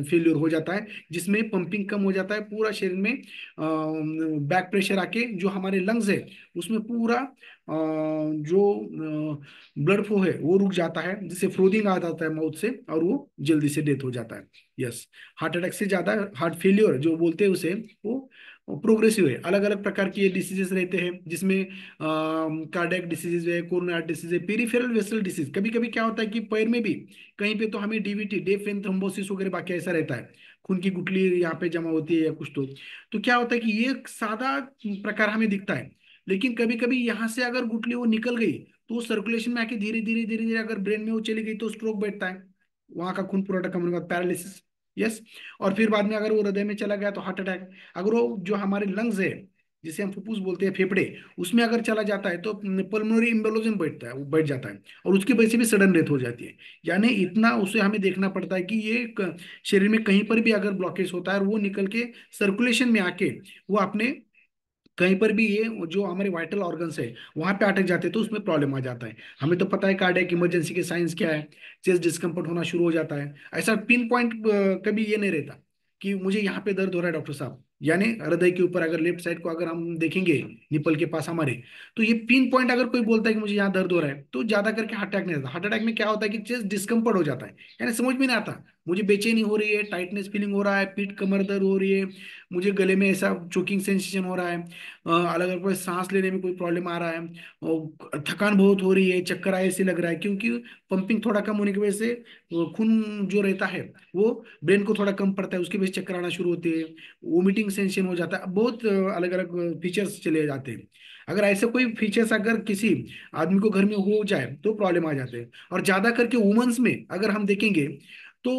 फेल्योर हो जाता है, जिसमें पंपिंग कम हो जाता है पूरा शरीर में। बैक प्रेशर आके जो हमारे लंग्स है उसमें पूरा जो ब्लड फ्लो है वो रुक जाता है, जिससे फ्लोटिंग आ जाता है माउथ से, और वो जल्दी से डेथ हो जाता है। यस। हार्ट अटैक से ज्यादा हार्ट फेल्योर जो बोलते हैं उसे, वो प्रोग्रेसिव है। अलग अलग प्रकार के डिसीजेस रहते हैं जिसमें कार्डियक डिसीज है, कोरोनरी हार्ट डिसीज है, पेरिफेरल वेसल डिसीज। कभी कभी क्या होता है कि पैर में भी कहीं पे तो हमें डीवीटी, डेफ वेन थ्रोम्बोसिस वगैरह बाकी ऐसा रहता है, खून की गुठली यहाँ पे जमा होती है या कुछ। तो क्या होता है कि ये एक सादा प्रकार हमें दिखता है, लेकिन कभी कभी यहाँ से अगर गुठली वो निकल गई तो वो सर्कुलेशन में आके धीरे धीरे धीरे धीरे अगर ब्रेन में वो चली गई तो स्ट्रोक बैठता है, वहां का खून पुरवठा कम होने के बाद पैरालिसिस। यस। और फिर बाद में अगर वो हृदय में चला गया तो हार्ट अटैक। अगर वो जो हमारे लंग्स है जिसे हम फुफ्फुस बोलते हैं, फेफड़े, उसमें अगर चला जाता है तो पल्मोनरी एम्बोलिज्म बैठता है, वो बैठ जाता है, और उसकी वजह से भी सडन डेथ हो जाती है। यानी इतना उसे हमें देखना पड़ता है कि ये शरीर में कहीं पर भी अगर ब्लॉकेज होता है और वो निकल के सर्कुलेशन में आके वो अपने कहीं पर भी ये जो हमारे वाइटल ऑर्गन्स है वहां पे अटक जाते हैं तो उसमें प्रॉब्लम आ जाता है। हमें तो पता है कार्डियक इमरजेंसी के साइंस क्या है, चेस्ट डिस्कम्फर्ट होना शुरू हो जाता है। ऐसा पिन पॉइंट कभी ये नहीं रहता कि मुझे यहाँ पे दर्द हो रहा है डॉक्टर साहब, यानी हृदय के ऊपर अगर लेफ्ट साइड को अगर हम देखेंगे निपल के पास हमारे, तो ये पिन पॉइंट अगर कोई बोलता है कि मुझे यहाँ दर्द हो रहा है तो ज्यादा करके हार्ट अटैक नहीं आता। हार्ट अटैक में क्या होता है कि चेस्ट डिस्कम्फर्ट हो जाता है, यानी समझ में नहीं आता मुझे बेचैनी हो रही है, टाइटनेस फीलिंग हो रहा है, पीठ कमर दर्द हो रही है, मुझे गले में ऐसा चोकिंग सेंसेशन हो रहा है, अलग अलग कोई सांस लेने में कोई प्रॉब्लम आ रहा है, और थकान बहुत हो रही है, चक्कर आए ऐसे लग रहा है, क्योंकि पंपिंग थोड़ा कम होने की वजह से खून जो रहता है वो ब्रेन को थोड़ा कम पड़ता है, उसकी वजह से चक्कर आना शुरू होते हैं, वोमिटिंग सेंसेशन हो जाता है, बहुत अलग अलग फीचर्स चले जाते हैं। अगर ऐसे कोई फीचर्स अगर किसी आदमी को घर में हो जाए तो प्रॉब्लम आ जाते हैं। और ज्यादा करके वुमेन्स में अगर हम देखेंगे तो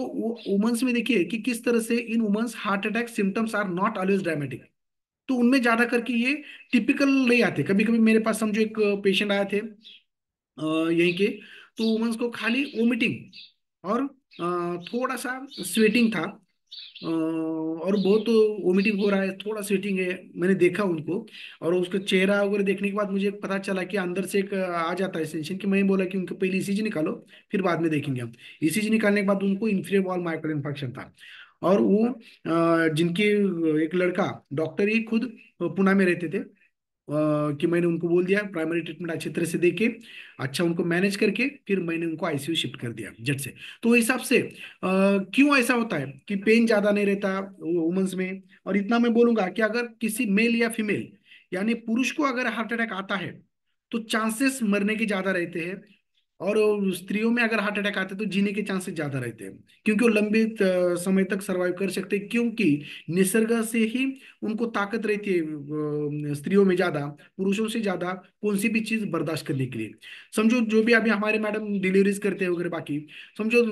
वुमेन्स में देखिए कि किस तरह से इन women's heart attack symptoms are not always dramatic. तो उनमें ज्यादा करके ये टिपिकल नहीं आते। कभी कभी मेरे पास समझो एक पेशेंट आए थे यहीं के, तो वुमेन्स को खाली वोमिटिंग और थोड़ा सा स्वेटिंग था, और बहुत वोमिटिंग हो रहा है, थोड़ा स्वेटिंग है, मैंने देखा उनको। और उसका चेहरा वगैरह देखने के बाद मुझे पता चला कि अंदर से एक आ जाता है सेंशन, कि मैं बोला कि उनको पहले ईसीजी निकालो, फिर बाद में देखेंगे हम। ईसीजी निकालने के बाद उनको इंफेरियर वॉल माइक्रो इन्फेक्शन था। और वो जिनके एक लड़का डॉक्टर ही खुद पुणे में रहते थे, कि मैंने उनको बोल दिया प्राइमरी ट्रीटमेंट अच्छी तरह से देके, अच्छा उनको मैनेज करके फिर मैंने उनको आईसीयू शिफ्ट कर दिया जट से। तो उस हिसाब से क्यों ऐसा होता है कि पेन ज्यादा नहीं रहता वुमेन्स में। और इतना मैं बोलूंगा कि अगर किसी मेल या फीमेल, यानी पुरुष को अगर हार्ट अटैक आता है, तो चांसेस मरने के ज्यादा रहते हैं। और स्त्रियों में अगर हार्ट अटैक आते हैं तो जीने के चांसेस ज्यादा रहते हैं, क्योंकि वो लंबे समय तक सरवाइव कर सकते हैं, क्योंकि निसर्ग से ही उनको ताकत रहती है स्त्रियों में ज्यादा, पुरुषों से ज्यादा कौन सी भी चीज बर्दाश्त करने के लिए। समझो जो भी अभी हमारे मैडम डिलीवरीज करते हैं वगैरह बाकी, समझो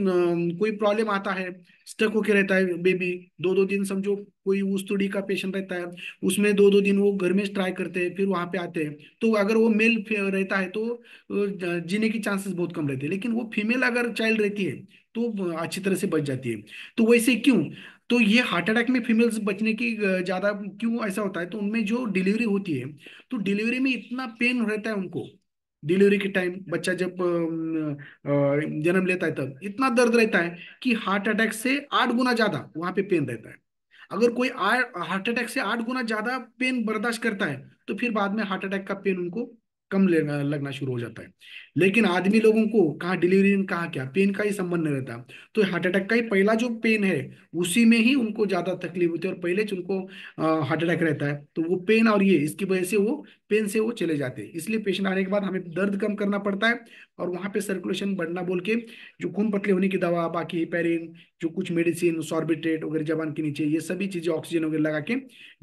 कोई प्रॉब्लम आता है, स्टक होके रहता है बेबी 2-2 दिन, समझो कोई उस्तुड़ी का पेशेंट रहता है, उसमें 2-2 दिन वो घर में ट्राई करते हैं फिर वहां पे आते हैं, तो अगर वो मेल रहता है तो जीने की चांसेस बहुत कम रहते हैं। लेकिन वो फीमेल अगर चाइल्ड रहती है तो अच्छी तरह से बच जाती है। तो वैसे क्यों, तो ये हार्ट अटैक में फीमेल्स बचने की ज्यादा क्यों ऐसा होता है, तो उनमें जो डिलीवरी होती है, तो डिलीवरी में इतना पेन रहता है उनको। डिलीवरी के टाइम बच्चा जब जन्म लेता है तब इतना दर्द रहता है कि हार्ट अटैक से 8 गुना ज्यादा वहां पे पेन रहता है। अगर कोई हार्ट अटैक से 8 गुना ज्यादा पेन बर्दाश्त करता है, तो फिर बाद में हार्ट अटैक का पेन उनको कम लेना लगना शुरू हो जाता है। लेकिन आदमी लोगों को कहाँ डिलीवरी में कहाँ क्या पेन का ही संबंध नहीं रहता। तो हार्ट अटैक का ही पहला जो पेन है, उसी में ही उनको ज्यादा तकलीफ होती है, और पहले से उनको हार्ट अटैक रहता है, तो वो पेन और ये इसकी वजह से वो पेन से वो चले जाते हैं। इसलिए पेशेंट आने के बाद हमें दर्द कम करना पड़ता है, और वहां पे सर्कुलेशन बढ़ना बोल के जो खून पतले होने की दवा, बाकी हेपेरिन, जो कुछ मेडिसिन सॉर्बिट्रेट वगैरह जबान के नीचे, ये सभी चीजें ऑक्सीजन वगैरह लगा के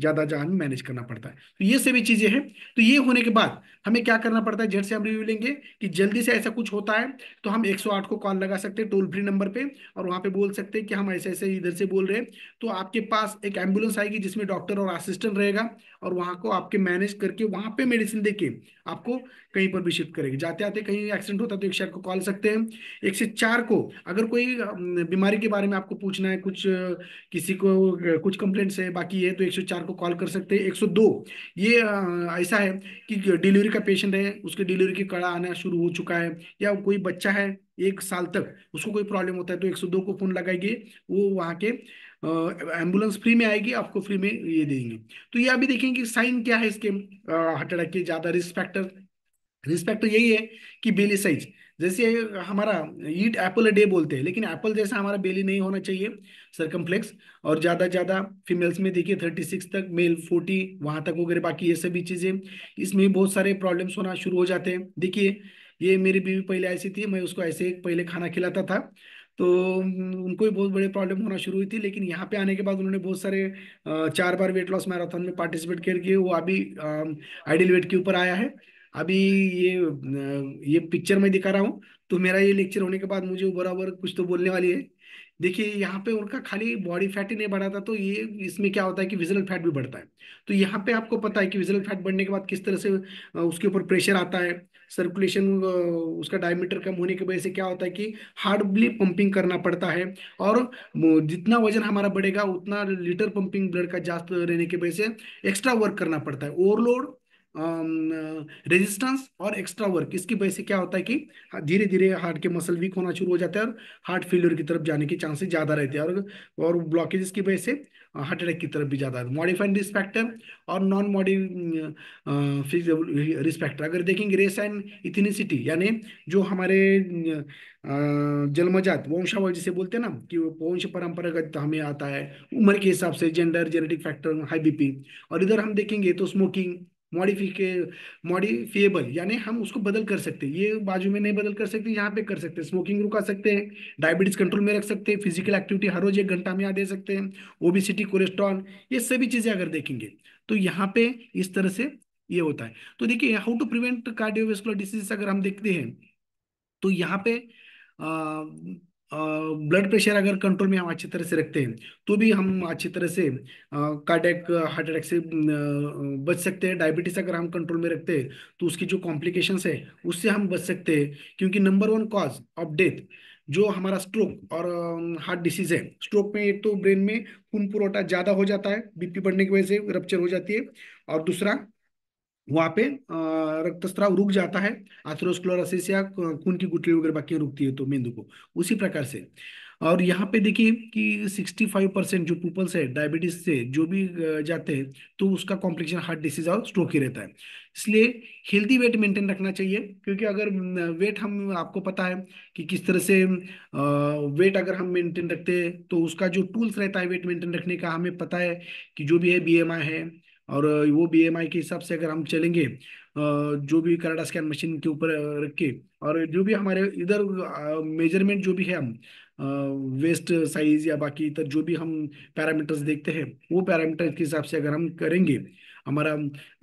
ज्यादा जहां में मैनेज करना पड़ता है। तो ये सभी चीजें हैं। तो ये होने के बाद हमें क्या करना पड़ता है, जैसे से हम रिव्यू लेंगे कि जल्दी से ऐसा कुछ होता है तो हम 108 को कॉल लगा सकते हैं टोल फ्री नंबर पे, और वहां पे बोल सकते हैं कि हम ऐसे ऐसे इधर से बोल रहे हैं। तो आपके पास एक एम्बुलेंस आएगी जिसमें डॉक्टर और असिस्टेंट रहेगा, और वहां को आपके मैनेज करके वहां पे मेडिसिन देके आपको कहीं पर भी शिफ्ट करेगी। जाते आते कहीं एक्सीडेंट होता है तो 108 को कॉल सकते हैं। 104 को अगर कोई बीमारी के बारे में आपको पूछना है, कुछ किसी को कुछ कंप्लेंट्स है बाकी है, तो 104 को कॉल कर सकते हैं। 102 ये ऐसा है कि डिलीवरी का पेशेंट है, उसके डिलीवरी की कड़ा आना शुरू हो चुका है, या कोई बच्चा है 1 साल तक उसको कोई प्रॉब्लम होता है, तो 102 को फोन लगाएंगे, वो वहाँ के एम्बुलेंस फ्री में आएगी, आपको फ्री में ये देंगे। तो ये अभी देखेंगे साइन क्या है इसके हार्ट अटैक के ज्यादा रिस्क फैक्टर। रिस्पेक्ट तो यही है कि बेली साइज, जैसे हमारा ईट एप्पल अ डे बोलते हैं, लेकिन एप्पल जैसा हमारा बेली नहीं होना चाहिए, सरकमफ्लेक्स। और ज्यादा ज्यादा फीमेल्स में देखिए 36 तक, मेल 40 वहां तक वगैरह बाकी ये सभी चीजें, इसमें बहुत सारे प्रॉब्लम्स होना शुरू हो जाते हैं। देखिए ये मेरी बीवी पहले ऐसी थी, मैं उसको ऐसे पहले खाना खिलाता था, तो उनको भी बहुत बड़े प्रॉब्लम होना शुरू हुई थी। लेकिन यहाँ पे आने के बाद उन्होंने बहुत सारे 4 बार वेट लॉस मैराथन में पार्टिसिपेट करके वो अभी आइडियल वेट के ऊपर आया है। अभी ये पिक्चर में दिखा रहा हूँ, तो मेरा ये लेक्चर होने के बाद मुझे वो बराबर कुछ तो बोलने वाली है। देखिए यहाँ पे उनका खाली बॉडी फैट ही नहीं बढ़ा था, तो ये इसमें क्या होता है कि विजुअल फैट भी बढ़ता है। तो यहाँ पे आपको पता है कि विजुअल फैट बढ़ने के बाद किस तरह से उसके ऊपर प्रेशर आता है, सर्कुलेशन उसका डायमीटर कम होने की वजह से क्या होता है कि हार्डली पंपिंग करना पड़ता है। और जितना वजन हमारा बढ़ेगा उतना लीटर पंपिंग ब्लड का जास्त रहने की वजह से एक्स्ट्रा वर्क करना पड़ता है, ओवरलोड, रेजिस्टेंस और एक्स्ट्रा वर्क, इसकी वजह से क्या होता है कि धीरे धीरे हार्ट के मसल वीक होना शुरू हो जाता है, और हार्ट फेल्योर की तरफ जाने के चांसेस ज्यादा रहते हैं, और ब्लॉकेजेस की वजह से हार्ट अटैक की तरफ भी ज्यादा है। मॉडिफाइड रिस्क फैक्टर और नॉन मॉडि रिस्क फैक्टर अगर देखेंगे, रेस एंड इथेनिसिटी, यानी जो हमारे जन्मजात वंशावळ जिसे बोलते हैं ना, कि वो वंश परंपरागत हमें आता है, उम्र के हिसाब से gender, genetic factor, high BP. और इधर हम देखेंगे तो स्मोकिंग, मॉडिफिके मॉडिफिएबल, यानी हम उसको बदल कर सकते हैं, ये बाजू में नहीं बदल कर सकते, यहाँ पे कर सकते हैं, स्मोकिंग रुका सकते हैं, डायबिटीज कंट्रोल में रख सकते हैं, फिजिकल एक्टिविटी हर रोज 1 घंटा में यहाँ दे सकते हैं, ओबिसिटी, कोलेस्ट्रॉल, ये सभी चीजें अगर देखेंगे तो यहाँ पे इस तरह से ये होता है। तो देखिए how to prevent cardiovascular disease अगर हम देखते हैं, तो यहाँ पे ब्लड प्रेशर अगर कंट्रोल में हम अच्छी तरह से रखते हैं, तो भी हम अच्छी तरह से कार्डियक हार्ट अटैक से बच सकते हैं। डायबिटीज अगर हम कंट्रोल में रखते हैं तो उसकी जो कॉम्प्लिकेशंस है उससे हम बच सकते हैं, क्योंकि नंबर 1 कॉज ऑफ डेथ जो हमारा स्ट्रोक और हार्ट डिसीज है, स्ट्रोक में एक तो ब्रेन में खून पुरोटा ज्यादा हो जाता है, बीपी बढ़ने की वजह से रप्चर हो जाती है, और दूसरा वहाँ पे रक्तस्राव रुक जाता है, एथेरोस्क्लेरोसिस या खून की गुठली वगैरह बाकी रुकती है तो मेंदु को, उसी प्रकार से। और यहाँ पे देखिए कि 65% जो पीपल्स है डायबिटीज से जो भी जाते हैं, तो उसका कॉम्प्लिकेशन हार्ट डिसीज और स्ट्रोक ही रहता है। इसलिए हेल्दी वेट मेंटेन रखना चाहिए, क्योंकि अगर वेट हम, आपको पता है कि किस तरह से वेट अगर हम मेंटेन रखते हैं तो उसका जो टूल्स रहता है वेट मेंटेन रखने का, हमें पता है कि जो भी है बीएमआई है, और वो बीएमआई के हिसाब से अगर हम चलेंगे, जो भी कराडा स्कैन मशीन के ऊपर रख के, और जो भी हमारे इधर मेजरमेंट जो भी है हम वेस्ट साइज या बाकी इधर जो भी हम पैरामीटर्स देखते हैं, वो पैरामीटर के हिसाब से अगर हम करेंगे, हमारा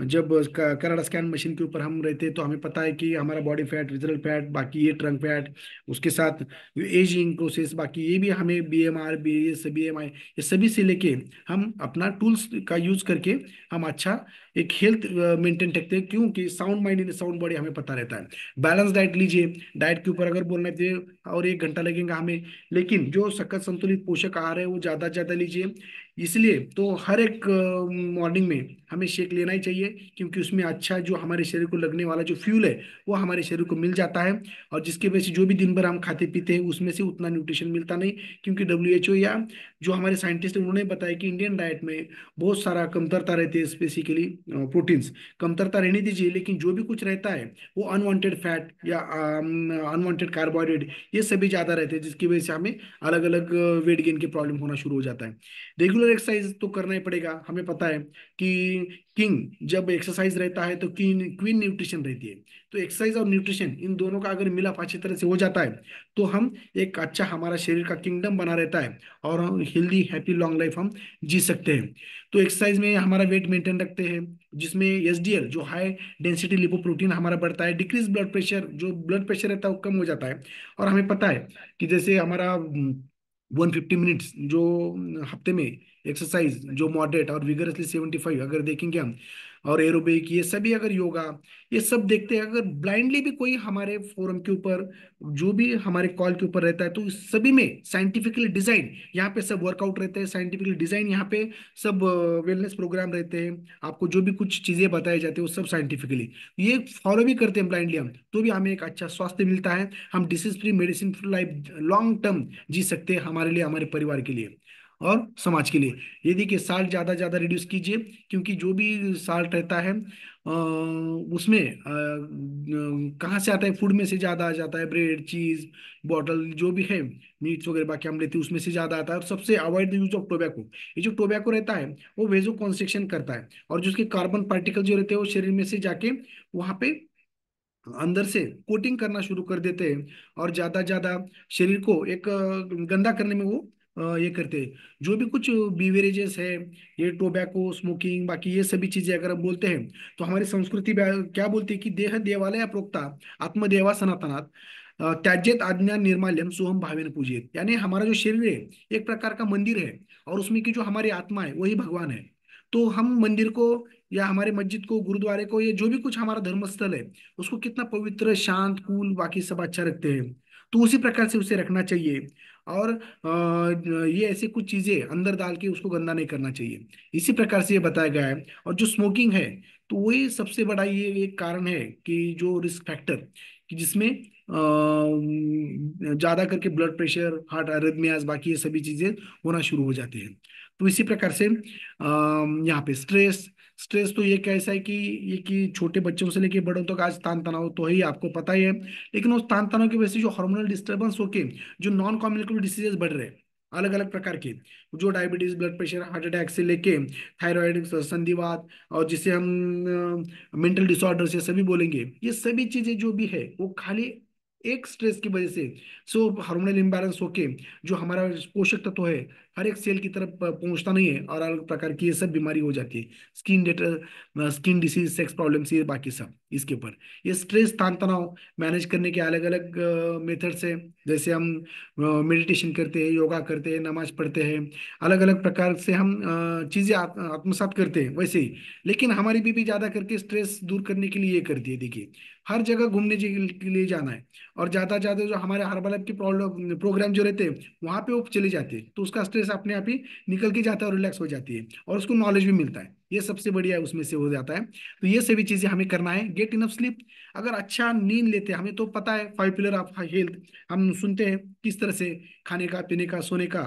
जब कराडा स्कैन मशीन के ऊपर हम रहते हैं तो हमें पता है कि हमारा बॉडी फैट, विजरल फैट, बाकी ये ट्रंक फैट, उसके साथ एजिंग प्रोसेस, बाकी ये भी हमें बीएमआर, बीएमआई, ये सभी से लेके हम अपना टूल्स का यूज करके हम अच्छा एक हेल्थ मेंटेन रखते हैं, क्योंकि sound mind in sound body हमें पता रहता है। बैलेंस डाइट लीजिए, डाइट के ऊपर अगर बोलना चाहिए और 1 घंटा लगेगा हमें, लेकिन जो सकल संतुलित पोषक आहार है वो ज्यादा से ज्यादा लीजिए। इसलिए तो हर एक मॉर्निंग में हमें शेक लेना ही चाहिए, क्योंकि उसमें अच्छा जो हमारे शरीर को लगने वाला जो फ्यूल है वो हमारे शरीर को मिल जाता है, और जिसकी वजह से जो भी दिन भर हम खाते पीते हैं उसमें से उतना न्यूट्रिशन मिलता नहीं, क्योंकि डब्ल्यूएचओ या जो हमारे साइंटिस्ट हैं उन्होंने बताया कि इंडियन डाइट में बहुत सारा कमतरता रहती है, स्पेसिकली प्रोटीन्स कमतरता रहने दीजिए, लेकिन जो भी कुछ रहता है वो अनवांटेड फैट या अनवांटेड कार्बोहाइड्रेट, ये सभी ज्यादा रहते हैं, जिसकी वजह से हमें अलग अलग वेट गेन के प्रॉब्लम होना शुरू हो जाता है। रेगुलर एक्सरसाइज तो करना ही पड़ेगा, हमें पता है कि किंग जब एक्सरसाइज रहता है तो क्वीन क्वीन न्यूट्रिशन रहती है। तो एक्सरसाइज और न्यूट्रिशन इन दोनों का अगर मिलाप अच्छी तरह से हो जाता है तो हम एक अच्छा, हमारा शरीर का किंगडम बना रहता है, और हम हेल्दी हैप्पी लॉन्ग लाइफ हम जी सकते हैं। तो एक्सरसाइज में हमारा वेट मेंटेन रखते हैं, जिसमें एसडीएल जो हाई डेंसिटी लिपोप्रोटीन हमारा बढ़ता है, डिक्रीज ब्लड प्रेशर, जो ब्लड प्रेशर रहता है वो कम हो जाता है। और हमें पता है कि जैसे हमारा 150 मिनट्स जो हफ्ते में एक्सरसाइज जो मॉडरेट और विगरसली 75 अगर देखेंगे हम, और एरोबिक ये सभी अगर योगा, ये सब देखते हैं, अगर ब्लाइंडली भी कोई हमारे फोरम के ऊपर जो भी हमारे कॉल के ऊपर रहता है, तो इस सभी में साइंटिफिकली डिजाइन यहाँ पे सब वर्कआउट रहते हैं, साइंटिफिकली डिजाइन यहाँ पे सब वेलनेस प्रोग्राम रहते हैं, आपको जो भी कुछ चीजें बताई जाती है वो सब साइंटिफिकली ये फॉलो भी करते हैं ब्लाइंडली हम, तो भी हमें एक अच्छा स्वास्थ्य मिलता है, हम disease free medicine free life long term जी सकते हैं, हमारे लिए, हमारे परिवार के लिए और समाज के लिए। ये देखिए साल्ट ज्यादा ज्यादा रिड्यूस कीजिए, क्योंकि जो भी साल्ट रहता है उसमें कहाँ से आता है, फूड में से ज्यादा आ जाता है, ब्रेड, चीज, बॉटल जो भी है, मीट्स वगैरह बाकी हम लेते हैं उसमें से ज्यादा आता है। और सबसे avoid the use of tobacco, ये जो टोबैको रहता है वो वेजो कॉन्स्ट्रिक्शन करता है, और जो उसके कार्बन पार्टिकल जो रहते हैं वो शरीर में से जाके वहां पे अंदर से कोटिंग करना शुरू कर देते हैं, और ज्यादा ज्यादा शरीर को एक गंदा करने में वो ये करते हैं। जो भी कुछ बीवरेजेस है, ये टोबैको, स्मोकिंग, बाकी ये सभी चीजें अगर हम बोलते हैं, तो हमारी संस्कृति क्या बोलती है कि देह देवालय प्रोक्ता आत्मदेवा सनातनात् त्याज्यत आज्ञा निर्माल्यम सोहम भावेन पूजित, यानी हमारा जो शरीर है एक प्रकार का मंदिर है, और उसमें की जो हमारी आत्मा है वही भगवान है। तो हम मंदिर को या हमारे मस्जिद को, गुरुद्वारे को, या जो भी कुछ हमारा धर्मस्थल है उसको कितना पवित्र, शांत, कूल, बाकी सब अच्छा रखते हैं, तो उसी प्रकार से उसे रखना चाहिए। और ये ऐसी कुछ चीजें अंदर डाल के उसको गंदा नहीं करना चाहिए, इसी प्रकार से ये बताया गया है। और जो स्मोकिंग है, तो वही सबसे बड़ा ये एक कारण है कि जो रिस्क फैक्टर, कि जिसमें ज्यादा करके ब्लड प्रेशर, हार्ट अरिथमियाज, बाकी ये सभी चीजें होना शुरू हो जाती हैं। तो इसी प्रकार से यहाँ पे स्ट्रेस, स्ट्रेस तो ये कैसा है कि ये कि छोटे बच्चों से लेके बड़ों तक आज तान तनाव तो ही आपको पता ही है, लेकिन उस तान तनाव की वजह से जो हार्मोनल डिस्टर्बेंस होके जो नॉन कम्युनिकेबल डिसीजेस बढ़ रहे हैं, अलग अलग प्रकार के, जो diabetes, blood pressure, heart attack से लेके थायराइड, संधिवात, और जिसे हम मेंटल डिसऑर्डर ये सभी बोलेंगे, ये सभी चीजें जो भी है वो खाली एक स्ट्रेस की वजह से, सो हार्मोनल इम्बैलेंस होके जो हमारा पोषक तत्व है, हर एक सेल की तरफ पहुंचता नहीं है, और अलग प्रकार की ये सब बीमारी हो जाती है। स्किन डिसीज, सेक्स प्रॉब्लम्स, ये बाकी सब इसके ऊपर। ये स्ट्रेस, तान तनाव मैनेज करने के अलग अलग मेथड्स है। जैसे हम मेडिटेशन करते हैं, योगा करते हैं, नमाज पढ़ते हैं, अलग अलग प्रकार से हम चीजें आत्मसात करते हैं वैसे ही। लेकिन हमारी बीबी ज्यादा करके स्ट्रेस दूर करने के लिए ये करती है, देखिए, हर जगह घूमने के लिए जाना है, और ज्यादा ज्यादा जो हमारे हर्बल की प्रॉब्लम प्रोग्राम जो रहते हैं वहां पे वो चले जाते हैं, तो उसका स्ट्रेस अपने आप ही निकल के जाता है और रिलैक्स हो जाती है, और उसको नॉलेज भी मिलता है। ये सबसे बढ़िया उसमें से हो जाता है। तो ये सभी चीजें हमें करना है। Get enough sleep. अगर अच्छा नींद लेते हैं, हमें तो पता है 5 पिलर ऑफ हेल्थ, हम सुनते हैं किस तरह से, खाने का, पीने का, सोने का,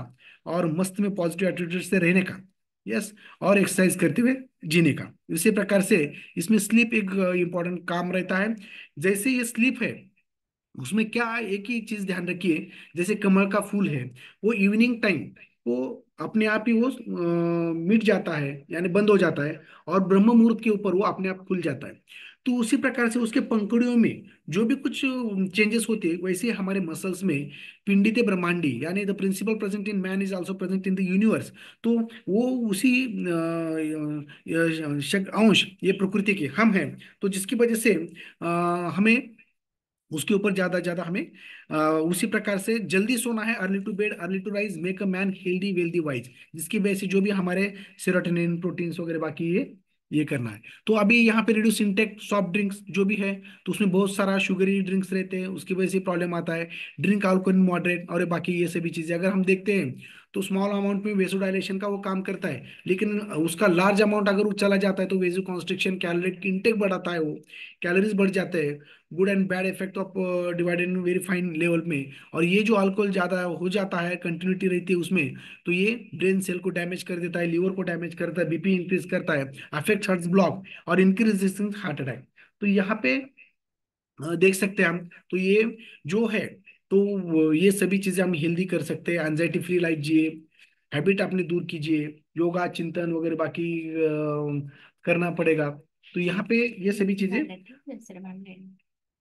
और मस्त में पॉजिटिव एटीट्यूड से रहने का। यस। और एक्सरसाइज करते हुए जीने का। इसी प्रकार से इसमें स्लीप एक इंपॉर्टेंट काम रहता है। जैसे ये स्लीप है, उसमें क्या है, एक ही चीज ध्यान रखिए, जैसे कमल का फूल है, वो इवनिंग टाइम वो अपने आप ही वो मिट जाता है, यानी बंद हो जाता है, और ब्रह्म मुहूर्त के ऊपर वो अपने आप खुल जाता है। तो उसी प्रकार से उसके पंखुड़ियों में जो भी कुछ चेंजेस होते हैं, वैसे ही हमारे मसल्स में पिंडिते ब्रह्मांडी, यानी the principle present in man is also present in the universe. तो वो उसी अंश, ये प्रकृति के हम हैं, तो जिसकी वजह से हमें उसके ऊपर ज्यादा ज्यादा हमें उसी प्रकार से जल्दी सोना है, early to bed early to rise, make a man healthy wealthy wise, जिसकी वजह से जो भी हमारे सेरोटोनिन, प्रोटीन्स वगैरह बाकी ये करना है। तो अभी यहाँ पे रिड्यूस इंटेक सॉफ्ट ड्रिंक्स जो भी है, तो उसमें बहुत सारा शुगरी ड्रिंक्स रहते हैं, उसकी वजह से प्रॉब्लम आता है। ड्रिंक अल्कोहल मॉडरेट, और बाकी ये सभी चीजें अगर हम देखते हैं, तो स्मॉल अमाउंट में वेसोडाइलेशन का वो काम करता है, लेकिन उसका लार्ज अमाउंट अगर वो चला जाता है तो वेजो कॉन्स्ट्रिक्शन, कैलोरी इंटेक बढ़ाता है, वो कैलोरीज बढ़ जाते हैं, good and bad effect of divided in very fine level में। और ये जो अल्कोहल ज्यादा हो जाता है, कंटिन्यूटी रहती है उसमें, तो ये ब्रेन सेल को डैमेज कर देता है, लिवर को डैमेज करता है, बीपी इंक्रीज करता है, अफेक्ट हार्ट ब्लॉक, और इंक्रीज रेजिस्टेंस हार्ट अटैक। तो यहाँ पे देख सकते हैं हम। तो ये जो है, तो ये सभी चीजें हम हेल्दी कर सकते हैं। एंजाइटी फ्री लाइफ जिए, हैबिट अपनी दूर कीजिए, योगा, चिंतन वगैरह बाकी करना पड़ेगा। तो यहाँ पे ये सभी चीजें।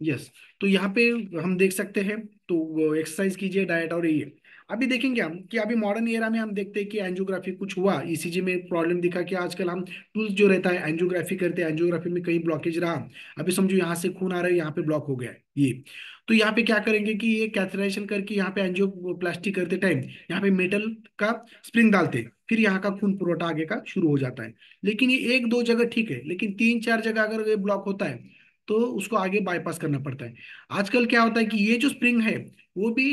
यस। तो यहाँ पे हम देख सकते हैं, तो एक्सरसाइज कीजिए, डाइट, और ये अभी देखेंगे हम कि अभी मॉडर्न एरा में हम देखते हैं कि एंजियोग्राफी कुछ हुआ, ईसीजी में प्रॉब्लम दिखा, कि आजकल हम टूल्स जो रहता है एंजियोग्राफी करते हैं, एंजियोग्राफी में कहीं ब्लॉकेज रहा, अभी समझो यहाँ से खून आ रहा है, यहाँ पे ब्लॉक हो गया है ये। तो यहाँ पे क्या करेंगे कि ये कैथेटराइजेशन करके यहाँ पे एंजियोप्लास्टी करते टाइम यहाँ पे मेटल का स्प्रिंग डालते हैं, फिर यहाँ का खून पुरवठा आगे का शुरू हो जाता है। लेकिन ये एक दो जगह ठीक है, लेकिन तीन चार जगह अगर ये ब्लॉक होता है, तो उसको आगे बाईपास करना पड़ता है। आजकल क्या होता है कि ये जो स्प्रिंग है, वो भी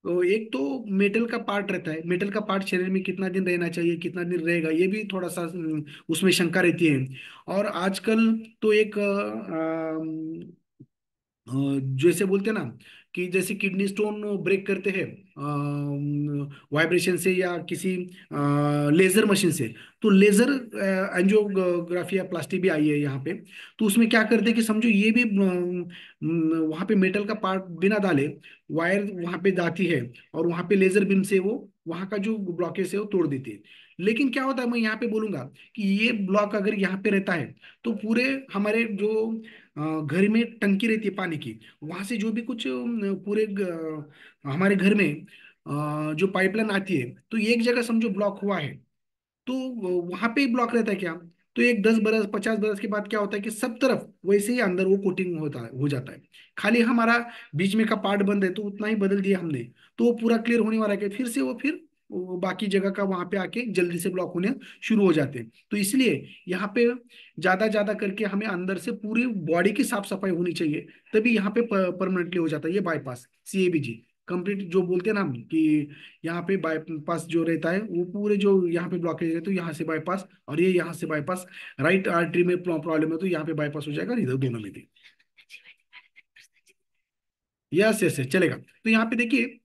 एक तो मेटल का पार्ट रहता है, मेटल का पार्ट शरीर में कितना दिन रहना चाहिए, कितना दिन रहेगा, ये भी थोड़ा सा उसमें शंका रहती है। और आजकल तो एक जैसे बोलते हैं ना, कि जैसे किडनी स्टोन ब्रेक करते हैं वाइब्रेशन से या किसी लेजर मशीन से, तो लेजर एंजियोग्राफी या प्लास्टिक भी आई है यहाँ पे। तो उसमें क्या करते हैं कि समझो ये भी वहाँ पे मेटल का पार्ट बिना डाले वायर वहाँ पे जाती है, और वहाँ पे लेजर बीम से वो वहाँ का जो ब्लॉकेज है वो तोड़ देती है। लेकिन क्या होता है, मैं यहाँ पे बोलूंगा कि ये ब्लॉक अगर यहाँ पे रहता है, तो पूरे हमारे जो घर में टंकी रहती है पानी की, वहां से जो भी कुछ पूरे हमारे घर में जो पाइपलाइन आती है, तो एक जगह समझो ब्लॉक हुआ है, तो वहां पे ही ब्लॉक रहता है क्या, तो एक 10 बरस 50 बरस के बाद क्या होता है कि सब तरफ वैसे ही अंदर वो कोटिंग होता है, हो जाता है। खाली हमारा बीच में का पार्ट बंद है, तो उतना ही बदल दिया हमने, तो वो पूरा क्लियर होने वाला है कि फिर से वो बाकी जगह का वहां पे आके जल्दी से ब्लॉक होने शुरू हो जाते हैं। तो इसलिए यहाँ पे ज्यादा ज्यादा करके हमें अंदर से पूरी बॉडी की साफ सफाई होनी चाहिए, तभी यहाँ पे परमानेंटली हो जाता है ये बाईपास, सीएबीजी कंप्लीट जो बोलते हैं ना हम, कि यहाँ पे बाईपास जो रहता है वो पूरे जो यहाँ पे ब्लॉकेज है, तो यहाँ से बाईपास, और ये यहाँ से बाईपास, राइट आर्टरी में प्रॉब्लम है तो यहाँ पे बाईपास हो जाएगा, और इधर दोनों में भी। यस यस यस, चलेगा। तो यहाँ पे देखिए,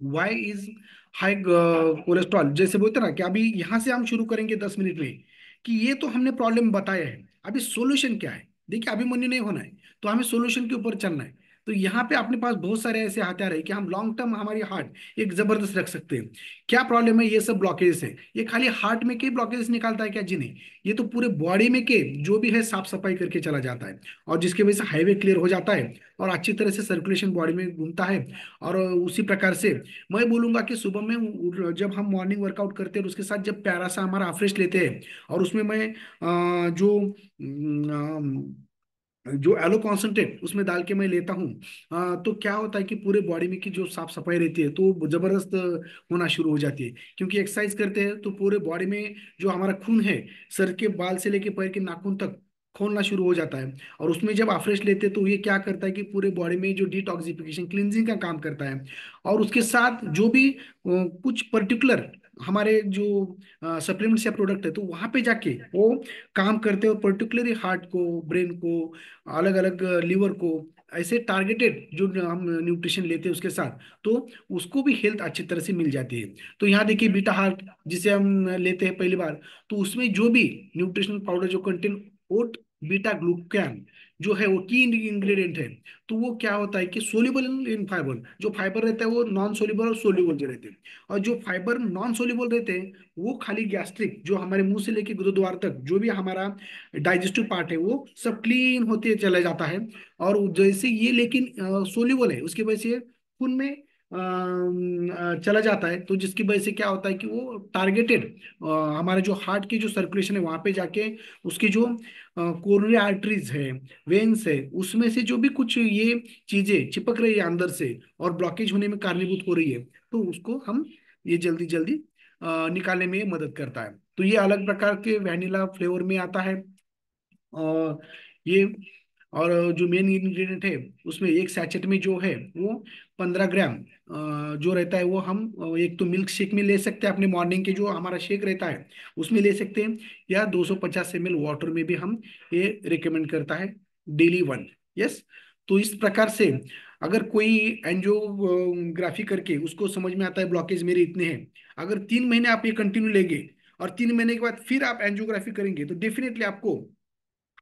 वाई इज हाई कोलेस्ट्रॉल, जैसे बोलते हैं ना कि अभी यहाँ से हम शुरू करेंगे 10 मिनट में, कि ये तो हमने प्रॉब्लम बताया है, अभी सोल्यूशन क्या है। देखिए अभी मनी नहीं होना है, तो हमें सोल्यूशन के ऊपर चलना है। तो यहाँ पे अपने पास बहुत सारे ऐसे हथियार है कि हम लॉन्ग टर्म हमारी हार्ट एक जबरदस्त रख सकते हैं। क्या प्रॉब्लम है, ये सब ब्लॉकेज है, ये खाली हार्ट में के ब्लॉकेज निकालता है क्या? जी नहीं, ये तो पूरे बॉडी में के जो भी है साफ सफाई करके चला जाता है, और जिसकी वजह से हाईवे क्लियर हो जाता है और अच्छी तरह से सर्कुलेशन बॉडी में घूमता है। और उसी प्रकार से मैं बोलूंगा कि सुबह में जब हम मॉर्निंग वर्कआउट करते हैं, और उसके साथ जब प्यारा सा हमारा अफ्रेश लेते हैं, और उसमें मैं जो जो एलो कॉन्सेंट्रेट उसमें डाल के मैं लेता हूँ, तो क्या होता है कि पूरे बॉडी में की जो साफ सफाई रहती है तो वो जबरदस्त होना शुरू हो जाती है। क्योंकि एक्सरसाइज करते हैं तो पूरे बॉडी में जो हमारा खून है, सर के बाल से लेके पैर के नाखून तक खोलना शुरू हो जाता है। और उसमें जब अफ्रेश लेते हैं तो ये क्या करता है कि पूरे बॉडी में जो डिटॉक्सिफिकेशन क्लिनजिंग का काम करता है। और उसके साथ जो भी कुछ पर्टिकुलर हमारे जो सप्लीमेंट्स या प्रोडक्ट है, तो वहां पे जाके वो काम करते हैं, और पर्टिकुलरली हार्ट को, ब्रेन को, अलग अलग लीवर को, ऐसे टारगेटेड जो हम न्यूट्रिशन लेते हैं उसके साथ, तो उसको भी हेल्थ अच्छी तरह से मिल जाती है। तो यहाँ देखिए बीटा हार्ट जिसे हम लेते हैं पहली बार, तो उसमें जो भी न्यूट्रिशनल पाउडर जो कंटेन ओट बीटा ग्लूकैन जो है वो की इंग्रेडिएंट है। तो वो क्या होता है कि सोल्यूबल इन फाइबर, जो फाइबर रहता है वो नॉन सोल्यूबल और सोल्यूबल जो रहते हैं। और जो फाइबर नॉन सोल्यूबल रहते हैं वो खाली गैस्ट्रिक, जो हमारे मुंह से लेके गुरुद्वार तक जो भी हमारा डाइजेस्टिव पार्ट है वो सब क्लीन होते चला जाता है। और जैसे ये लेकिन सोल्यूबल है, उसकी वजह से खून में चला जाता है, तो जिसकी वजह से क्या होता है कि वो टारगेटेड हमारे जो हार्ट की जो सर्कुलेशन है वहां पे जाके उसकी जो कोरोनरी आर्टरीज है, वेन्स है, उसमें से जो भी कुछ ये चीजें चिपक रही है अंदर से और ब्लॉकेज होने में कारणीभूत हो रही है, तो उसको हम ये जल्दी जल्दी निकालने में मदद करता है। तो ये अलग प्रकार के वैनिला फ्लेवर में आता है। और ये और जो मेन इंग्रेडिएंट है उसमें एक सैचेट में जो है वो 15 ग्राम जो रहता है वो हम एक तो मिल्क शेक में ले सकते हैं, अपने मॉर्निंग के जो हमारा शेक रहता है उसमें ले सकते हैं, या 250 ml वाटर में भी हम ये रिकमेंड करता है डेली वन। यस। तो इस प्रकार से अगर कोई एंजियोग्राफी करके उसको समझ में आता है ब्लॉकेज मेरे इतने हैं, अगर 3 महीने आप ये कंटिन्यू लेंगे और 3 महीने के बाद फिर आप एंजियोग्राफी करेंगे, तो डेफिनेटली आपको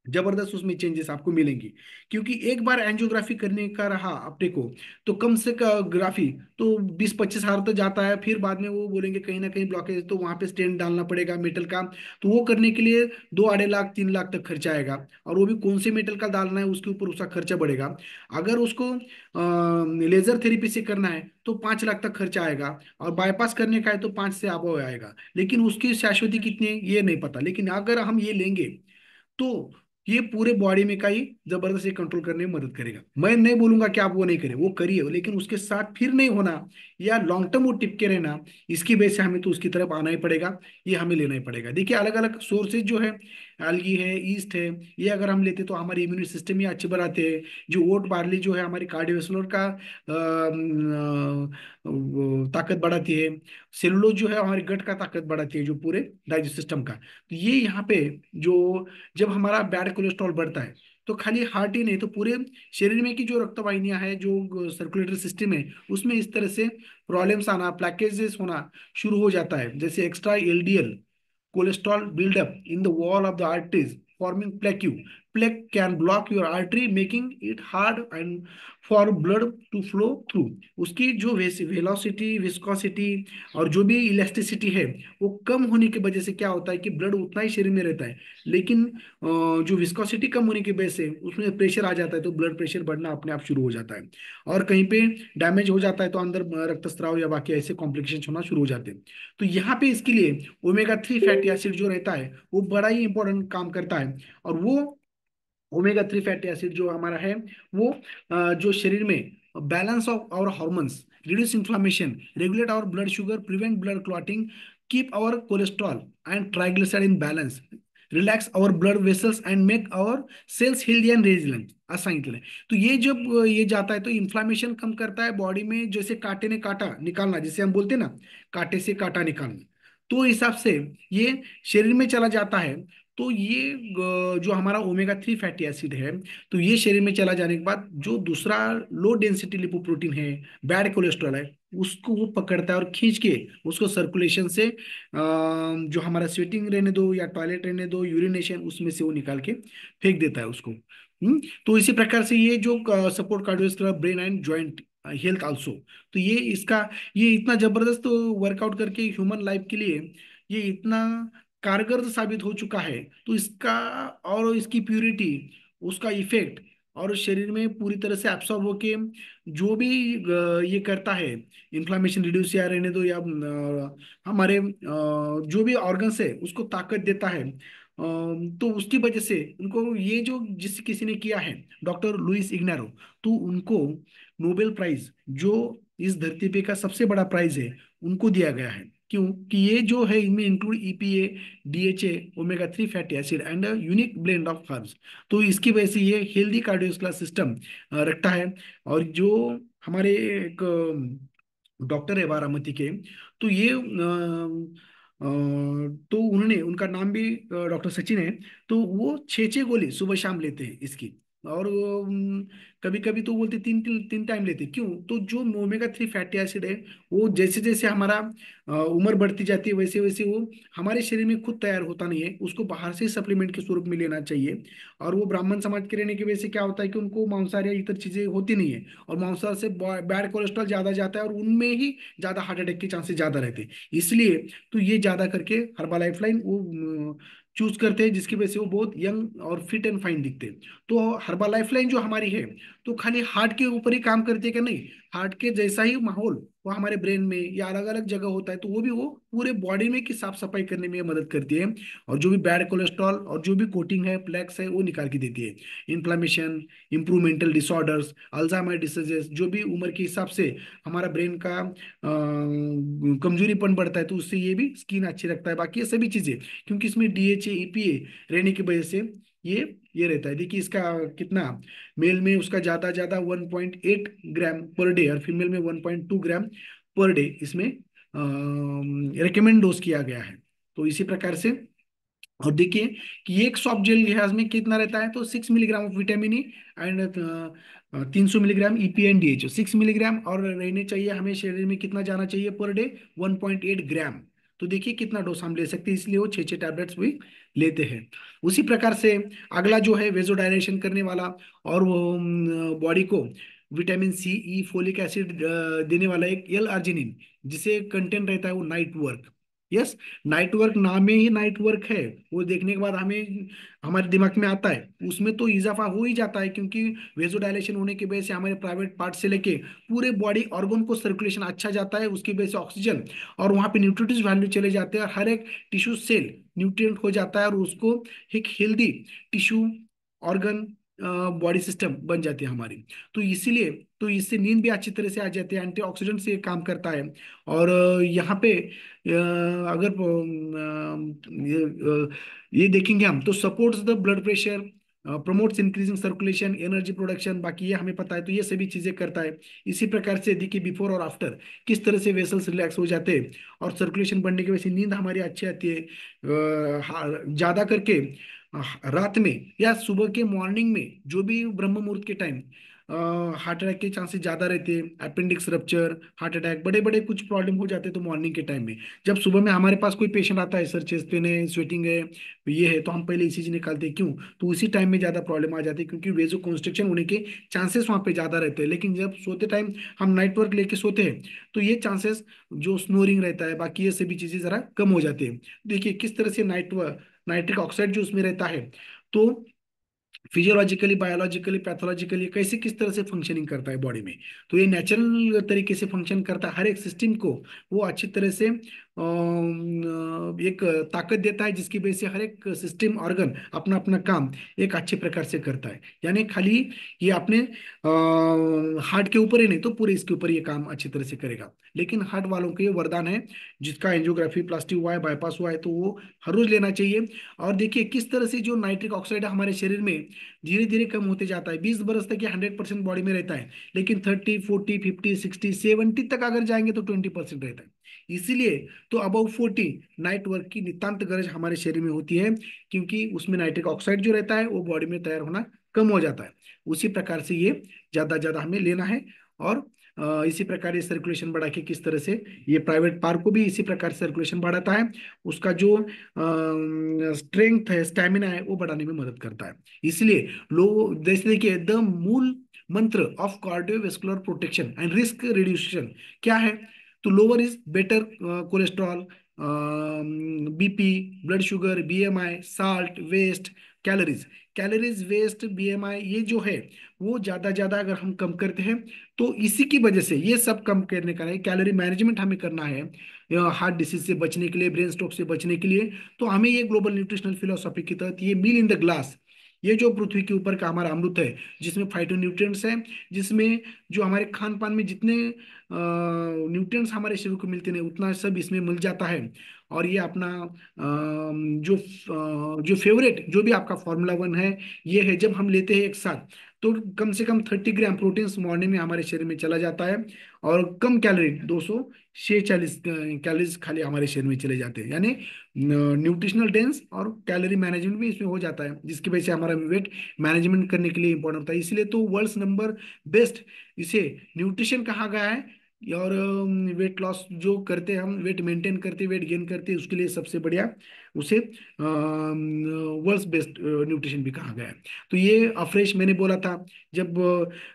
जबरदस्त उसमें चेंजेस आपको मिलेंगी। क्योंकि एक बार एंजियोग्राफी करने का रहा अपने को, तो कम से कम ग्राफी तो 20-25 हजार तो जाता है, फिर बाद में वो बोलेंगे कहीं ना कहीं ब्लॉकेज, तो वहां पे स्टेंट डालना पड़ेगा मेटल का। तो वो करने के लिए 2-2.5 लाख 3 लाख तक खर्चा आएगा, और वो भी कौन से मेटल का डालना है उसके ऊपर उसका खर्चा बढ़ेगा। अगर उसको लेजर थेरेपी से करना है तो 5 लाख तक खर्चा आएगा, और बाईपास करने का है तो 5 से अबव आएगा। लेकिन उसकी शाश्वती कितनी है ये नहीं पता, लेकिन अगर हम ये लेंगे तो ये पूरे बॉडी में का ही जबरदस्ती कंट्रोल करने में मदद करेगा। मैं नहीं बोलूंगा कि आप वो नहीं करें, वो करिए, लेकिन उसके साथ फिर नहीं होना या लॉन्ग टर्म वो टिपके रहना, इसकी वजह से हमें तो उसकी तरफ आना ही पड़ेगा, ये हमें लेना ही पड़ेगा। देखिए अलग अलग सोर्सेज जो है, एल्गी है, ईस्ट है, ये अगर हम लेते तो हमारी इम्यून सिस्टम ही अच्छे बनाते हैं। जो ओट बार्ली जो है हमारी कार्डियोवैस्कुलर का वो ताकत बढ़ाती है। सेलुलोज जो है हमारी गट का ताकत बढ़ाती है, जो पूरे डाइजेस्ट सिस्टम का। तो ये यहाँ पे जो जब हमारा बैड कोलेस्ट्रॉल बढ़ता है, तो खाली हार्ट ही नहीं तो पूरे शरीर में की जो रक्त वाहिनियां है, जो सर्कुलेटरी सिस्टम है, उसमें इस तरह से प्रॉब्लम्स आना, प्लैकेजेस होना शुरू हो जाता है। जैसे extra LDL cholesterol buildup in the wall of the arteries forming plaque. Plaque can block your artery making it hard and for blood to flow through. उसकी जो वेलोसिटी, विस्कोसिटी और जो भी इलास्टिसिटी है वो कम होने की वजह से क्या होता है कि ब्लड उतना ही शरीर में रहता है, लेकिन जो विस्कोसिटी कम होने की वजह से उसमें प्रेशर आ जाता है, तो ब्लड प्रेशर बढ़ना अपने आप शुरू हो जाता है। और कहीं पे डैमेज हो जाता है तो अंदर रक्तस्राव या बाकी ऐसे कॉम्प्लिकेशन होना शुरू हो जाते हैं। तो यहाँ पे इसके लिए ओमेगा 3 फैटी एसिड जो रहता है वो बड़ा ही इंपॉर्टेंट काम करता है। और वो ओमेगा 3 फैटी एसिड जो हमारा है वो जो शरीर में balance of our hormones, reduce inflammation, regulate our blood sugar, prevent blood clotting, keep our cholesterol and triglyceride in balance, relax our blood vessels and make our cells healthy and resilient, असं सांगितलं। तो ये जब ये जाता है तो inflammation कम करता है बॉडी में, जैसे कांटे ने कांटा निकालना, जैसे हम बोलते हैं ना, कांटे से कांटा निकालना, तो हिसाब से ये शरीर में चला जाता है। तो ये जो हमारा ओमेगा 3 फैटी एसिड है, तो ये शरीर में चला जाने के बाद जो दूसरा लो डेंसिटी लिपोप्रोटीन है, बैड कोलेस्ट्रॉल है, उसको वो पकड़ता है और खींच के उसको सर्कुलेशन से जो हमारा स्वेटिंग रहने दो या टॉयलेट रहने दो, यूरिनेशन, उसमें से वो निकाल के फेंक देता है उसको। तो इसी प्रकार से ये जो support cardiovascular brain and joint health also, तो ये इसका, ये इतना जबरदस्त वर्कआउट करके ह्यूमन लाइफ के लिए ये इतना कारगर साबित हो चुका है। तो इसका और इसकी प्यूरिटी, उसका इफेक्ट, और शरीर में पूरी तरह से एब्सॉर्ब होके जो भी ये करता है, इन्फ्लामेशन रिड्यूस या रहने दो या हमारे जो भी ऑर्गन्स है उसको ताकत देता है। तो उसकी वजह से उनको ये जो जिस किसी ने किया है, डॉक्टर लुइस इग्नारो, तो उनको नोबेल प्राइज, जो इस धरती पे का सबसे बड़ा प्राइज है, उनको दिया गया है। क्यों? कि ये जो है इनमें include EPA, DHA, omega 3 fatty acid and unique blend of herbs. तो इसकी वजह से ये हेल्दी कार्डियोवास्कुलर सिस्टम रखता है। और जो हमारे एक डॉक्टर है बारामती के, तो ये तो उन्होंने, उनका नाम भी डॉक्टर सचिन है। तो वो 6 6 गोली सुबह शाम लेते हैं इसकी। और कभी कभी तो बोलते 3 3 टाइम लेते। क्यों? तो जो ओमेगा 3 फैटी एसिड है, वो जैसे जैसे हमारा उम्र बढ़ती जाती है वैसे वैसे वो हमारे शरीर में खुद तैयार होता नहीं है, उसको बाहर से सप्लीमेंट के स्वरूप में लेना चाहिए। और वो ब्राह्मण समाज के रहने की वजह से क्या होता है कि उनको मांसाहार या इतर चीजें होती नहीं है, और मांसाहार से बैड कोलेस्ट्रॉल ज्यादा जाता है, और उनमें ही ज्यादा हार्ट अटैक के चांसेस ज्यादा रहते हैं। इसलिए तो ये ज्यादा करके हर्बल लाइफलाइन वो चूज करते हैं, जिसकी वजह से वो बहुत यंग और फिट एंड फाइन दिखते हैं। तो हर्बल लाइफलाइन जो हमारी है, तो खाली हार्ट के ऊपर ही काम करती है क्या? नहीं, हार्ट के जैसा ही माहौल वो हमारे ब्रेन में या अलग अलग जगह होता है, तो वो भी वो पूरे बॉडी में की साफ सफाई करने में मदद करती है। और जो भी बैड कोलेस्ट्रॉल और जो भी कोटिंग है, प्लेक्स है, वो निकाल के देती है। इन्फ्लामेशन, इम्प्रूवमेंटल डिसऑर्डर्स, अल्जाइमर डिसीजेस, जो भी उम्र के हिसाब से हमारा ब्रेन का कमजोरीपन बढ़ता है, तो उससे ये भी स्किन अच्छी रखता है। बाकी ये सभी चीजें, क्योंकि इसमें डीएचए, ईपीए रहने की वजह से ये रहता है। देखिए इसका कितना, मेल में उसका ज्यादा ज्यादा 1.8 ग्राम पर डे, और फीमेल में 1.2 ग्राम पर डे इसमें रिकमेंड डोज किया गया है। तो इसी प्रकार से, और देखिए कि एक सॉफ्ट जेल लिहाज में कितना रहता है, तो 6 milligram of vitamin E and 300 milligram EP and DHO, 6 milligram, और रहने चाहिए हमें शरीर में कितना जाना चाहिए पर डे, 1.8 ग्राम। तो देखिए कितना डोज हम ले सकते हैं, इसलिए वो 6 6 टैबलेट्स भी लेते हैं। उसी प्रकार से अगला जो है वेजोडाइलेशन करने वाला, और वो बॉडी को विटामिन सी, ई, फोलिक एसिड देने वाला एक एल आर्जिनिन, जिसे कंटेंट रहता है वो night work. Yes, night work नाम में ही नाइट वर्क है। वो देखने के बाद हमें हमारे दिमाग में आता है, उसमें तो इजाफा हो ही जाता है, क्योंकि वेजोडाइलेशन होने की वजह से हमारे प्राइवेट पार्ट से लेके पूरे बॉडी ऑर्गन को सर्कुलेशन अच्छा जाता है, उसकी वजह से ऑक्सीजन और वहाँ पे न्यूट्रिटिव वैल्यू चले जाते हैं, और हर एक टिश्यू सेल न्यूट्रिएंट हो जाता है, और उसको एक healthy tissue, organ, body system बन जाती है हमारी। तो इसीलिए तो इससे नींद भी अच्छी तरह से आ जाती है, एंटीऑक्सीडेंट से काम करता है। और यहाँ पे अगर ये देखेंगे हम, तो supports the blood pressure, promotes increasing circulation, energy production, बाकी ये हमें पता है, तो ये सभी चीजें करता है। इसी प्रकार से देखिए बिफोर और आफ्टर किस तरह से वेसल्स रिलैक्स हो जाते हैं, और सर्कुलेशन बढ़ने की वजह से नींद हमारी अच्छी आती है। ज्यादा करके रात में या सुबह के मॉर्निंग में, जो भी ब्रह्म मुहूर्त के टाइम हार्ट अटैक के चांसेस ज्यादा रहते हैं, अपेंडिक्स रप्चर, हार्ट अटैक, बड़े बड़े कुछ प्रॉब्लम हो जाते हैं। तो मॉर्निंग के टाइम में जब सुबह में हमारे पास कोई पेशेंट आता है, सर चेस्ट पेन है, स्वेटिंग है, ये है, तो हम पहले ईसीजी निकालते हैं। क्यों? तो उसी टाइम में ज्यादा प्रॉब्लम आ जाती है, क्योंकि वेजो कंस्ट्रक्शन होने के चांसेस वहाँ पे ज्यादा रहते हैं। लेकिन जब सोते टाइम हम नाइट वर्क लेके सोते हैं, तो ये चांसेस, जो स्नोरिंग रहता है, बाकी ये सभी चीजें जरा कम हो जाती है। देखिए किस तरह से नाइट्रिक ऑक्साइड जो उसमें रहता है, तो फिजियोलॉजिकली, बायोलॉजिकली, पैथोलॉजिकली कैसे किस तरह से फंक्शनिंग करता है बॉडी में। तो ये नेचुरल तरीके से फंक्शन करता है, हर एक सिस्टम को वो अच्छी तरह से एक ताकत देता है, जिसकी वजह से हर एक सिस्टम, ऑर्गन अपना अपना काम एक अच्छे प्रकार से करता है। यानी खाली ये अपने हार्ट के ऊपर ही नहीं, तो पूरे इसके ऊपर ये काम अच्छी तरह से करेगा। लेकिन हार्ट वालों के ये वरदान है, जिसका एंजियोग्राफी प्लास्टिक हुआ है, बाईपास हुआ है, तो वो हर रोज लेना चाहिए। और देखिए किस तरह से जो नाइट्रिक ऑक्साइड हमारे शरीर में धीरे धीरे कम होते जाता है। 20 बरस तक ये 100% बॉडी में रहता है, लेकिन 30 40 50 60 70 तक अगर जाएंगे तो 20% रहता है। इसीलिए तो अबव 40 नाइट वर्क की नितांत गरज हमारे शरीर में होती है, क्योंकि उसमें नाइट्रिक ऑक्साइड जो रहता है वो बॉडी में तैयार होना कम हो जाता है। उसी प्रकार से ये ज्यादा ज्यादा हमें लेना है। और इसी प्रकार ये सर्कुलेशन बढ़ा के किस तरह से ये प्राइवेट पार्क को भी इसी प्रकार सर्कुलेशन बढ़ाता है, उसका जो स्ट्रेंथ है, स्टैमिना है, वो बढ़ाने में मदद करता है। इसलिए लोग जैसे देखिए द मूल मंत्र of cardiovascular protection and risk reduction क्या है? तो lower is better cholesterol, BP, blood sugar, BMI, salt, waist, calories. Calories, waist, BMI ये जो है वो ज्यादा ज्यादा अगर हम कम करते हैं तो इसी की वजह से ये सब कम करने का है, कैलोरी मैनेजमेंट हमें करना है हार्ट डिसीज से बचने के लिए, ब्रेन स्ट्रोक से बचने के लिए। तो हमें ये ग्लोबल न्यूट्रिशनल फिलोसॉफी के तहत ये मील इन द ग्लास, ये जो पृथ्वी के ऊपर का हमारा अमृत है, जिसमें फाइटोन्यूट्रिएंट्स हैं, जिसमें जो हमारे खान पान में जितने न्यूट्रिएंट्स हमारे शरीर को मिलते हैं उतना सब इसमें मिल जाता है। और ये अपना जो फेवरेट जो भी आपका फार्मूला 1 है, ये है जब हम लेते हैं एक साथ तो कम से कम 30 ग्राम प्रोटीन मॉर्निंग में हमारे शरीर में चला जाता है, और कम कैलोरी 246 कैलोरीज खाली हमारे शरीर में चले जाते हैं। यानी न्यूट्रिशनल डेंस और कैलोरी मैनेजमेंट भी इसमें हो जाता है, जिसकी वजह से हमारा वेट मैनेजमेंट करने के लिए इंपॉर्टेंट होता है। इसलिए तो वर्ल्ड्स नंबर बेस्ट इसे न्यूट्रिशन कहा गया है। और वेट लॉस जो करते हैं हम, वेट मेंटेन करते, वेट गेन करते हैं, उसके लिए सबसे बढ़िया उसे वर्ल्ड्स बेस्ट न्यूट्रिशन भी कहा गया है। तो ये अफ्रेश मैंने बोला था, जब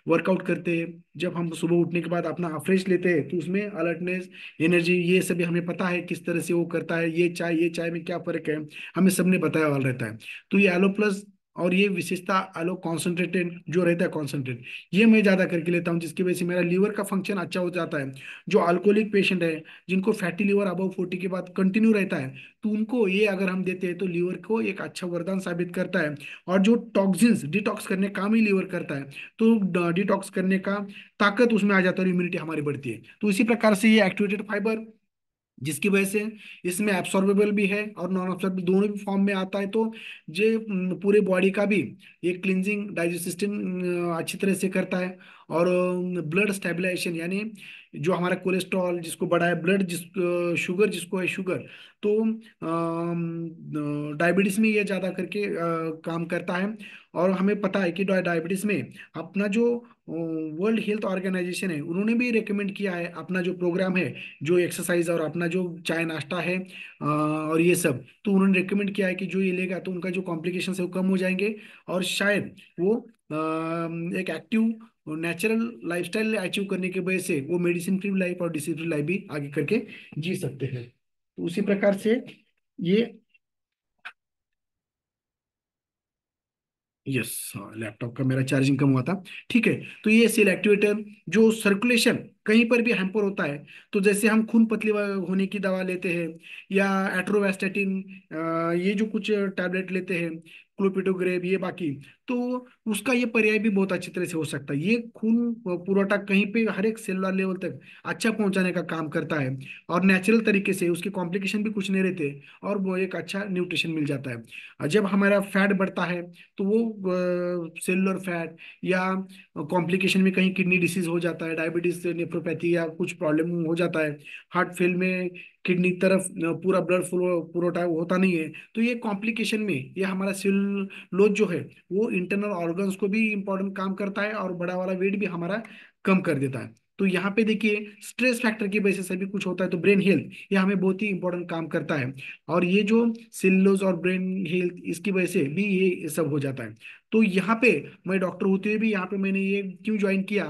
वर्कआउट करते हैं, जब हम सुबह उठने के बाद अपना अफ्रेश लेते हैं तो उसमें अलर्टनेस, एनर्जी, ये सभी हमें पता है किस तरह से वो करता है। ये चाय में क्या फर्क है हमें सबने बताया वाला रहता है। तो ये एलो प्लस और ये विशेषता एलो कॉन्सेंट्रेटेड जो रहता है, कॉन्सेंट्रेट, ये मैं ज्यादा करके लेता हूँ, जिसकी वजह से मेरा लीवर का फंक्शन अच्छा हो जाता है। जो अल्कोहलिक पेशेंट है, जिनको फैटी लीवर अबव 40 के बाद कंटिन्यू रहता है, तो उनको ये अगर हम देते हैं तो लीवर को एक अच्छा वरदान साबित करता है। और जो टॉक्सिन्स डिटॉक्स करने काम ही लीवर करता है, तो डिटॉक्स करने का ताकत उसमें आ जाता है, इम्यूनिटी हमारी बढ़ती है। तो इसी प्रकार से ये एक्टिवेटेड फाइबर, जिसकी वजह से इसमें एब्सॉर्बेबल भी है और नॉन एब्सॉर्बेबल दोनों भी फॉर्म में आता है। तो ये पूरे बॉडी का भी ये क्लिनजिंग डाइजेस्ट सिस्टम अच्छी तरह से करता है। और ब्लड स्टेबलाइजेशन, यानी जो हमारा कोलेस्ट्रॉल जिसको बढ़ा है, ब्लड जिस शुगर जिसको है शुगर, तो डायबिटीज में ये ज़्यादा करके काम करता है। और हमें पता है कि डायबिटीज में अपना जो वर्ल्ड हेल्थ ऑर्गेनाइजेशन है, उन्होंने भी रिकमेंड किया है अपना जो प्रोग्राम है, जो एक्सरसाइज और अपना जो चाय नाश्ता है और ये सब, तो उन्होंने रिकमेंड किया है कि जो ये लेगा तो उनका जो कॉम्प्लिकेशन है वो कम हो जाएंगे, और शायद वो एक एक्टिव नेचुरल लाइफस्टाइल अचीव करने की वजह से वो मेडिसिन फ्री लाइफ और डिसीज फ्री लाइफ भी आगे करके जी सकते हैं। तो उसी प्रकार से ये, यस, लैपटॉप का मेरा चार्जिंग कम हुआ था। ठीक है, तो ये सेल एक्टिवेटर जो सर्कुलेशन कहीं पर भी हैम्पर होता है, तो जैसे हम खून पतली होने की दवा लेते हैं, या एट्रोवेस्टेटिन, ये जो कुछ टैबलेट लेते हैं, क्लोपिडोग्रेब, ये बाकी, तो उसका ये पर्याय भी बहुत अच्छी तरह से हो सकता है। ये खून पुरवठा कहीं पे हर एक सेलुलर लेवल तक अच्छा पहुंचाने का काम करता है, और नेचुरल तरीके से उसके कॉम्प्लिकेशन भी कुछ नहीं रहते, और वो एक अच्छा न्यूट्रिशन मिल जाता है। और जब हमारा फैट बढ़ता है तो वो सेलुलर फैट या कॉम्प्लिकेशन में कहीं किडनी डिसीज हो जाता है, डायबिटीज, नेफ्रोपैथी या कुछ प्रॉब्लम हो जाता है, हार्ट फेल में किडनी तरफ पूरा ब्लड फ्लो पुरोटा होता नहीं है, तो ये कॉम्प्लिकेशन में ये हमारा सेलुलोज जो है वो इंटरनल ऑर्गन्स को भी इंपॉर्टेंट काम करता है, और बड़ा वाला वेट भी हमारा कम कर देता है। तो यहाँ पे देखिए स्ट्रेस फैक्टर की वजह से सभी कुछ होता है, तो ब्रेन हेल्थ ये हमें बहुत ही इंपॉर्टेंट काम करता है। और ये जो सेलुलोज और ब्रेन हेल्थ इसकी वजह से भी ये सब हो जाता है। तो यहाँ पे मैं डॉक्टर होते हुए भी यहाँ पे मैंने ये क्यों ज्वाइन किया,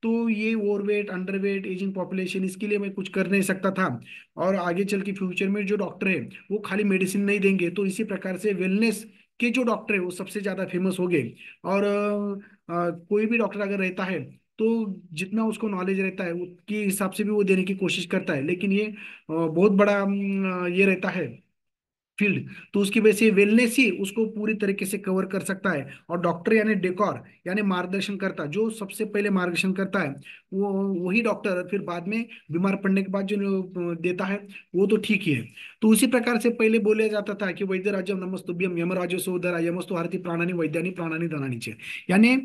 तो ये ओवरवेट, अंडरवेट, एजिंग पॉपुलेशन, इसके लिए मैं कुछ कर नहीं सकता था। और आगे चल के फ्यूचर में जो डॉक्टर है वो खाली मेडिसिन नहीं देंगे, तो इसी प्रकार से वेलनेस के जो डॉक्टर है वो सबसे ज्यादा फेमस हो गए। और कोई भी डॉक्टर अगर रहता है तो जितना उसको नॉलेज रहता है उसके हिसाब से भी वो देने की कोशिश करता है, लेकिन ये बहुत बड़ा ये रहता है फील्ड, तो उसकी वजह से वेलनेस ही उसको पूरी तरीके से कवर कर सकता है। और डॉक्टर यानी डेकोर, यानी मार्गदर्शन करता, जो सबसे पहले मार्गदर्शन करता है वो वही डॉक्टर फिर बाद में बीमार पड़ने के बाद जो देता है वो तो ठीक ही है। तो उसी प्रकार से पहले बोला जाता था कि वैद्य राजम नमस्तुभ्यम यमराजो सोदरा यमस्तु हरति प्राणानि वैद्यानि प्राणानि धनानि च, यानी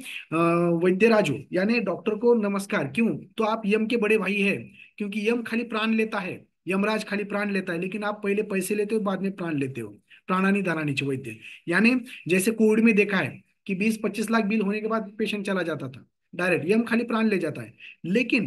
वैद्य राजो यानी डॉक्टर को नमस्कार, क्यों? तो आप यम के बड़े भाई है, क्योंकि यम खाली प्राण लेता है, यमराज खाली प्राण लेता है, लेकिन आप पहले पैसे लेते हो बाद में प्राण लेते हो। प्राणानी दानानी च वैद्य, यानी जैसे कोविड में देखा है कि 20-25 लाख बिल होने के बाद पेशेंट चला जाता था, डायरेक्ट, यम खाली प्राण ले जाता है। लेकिन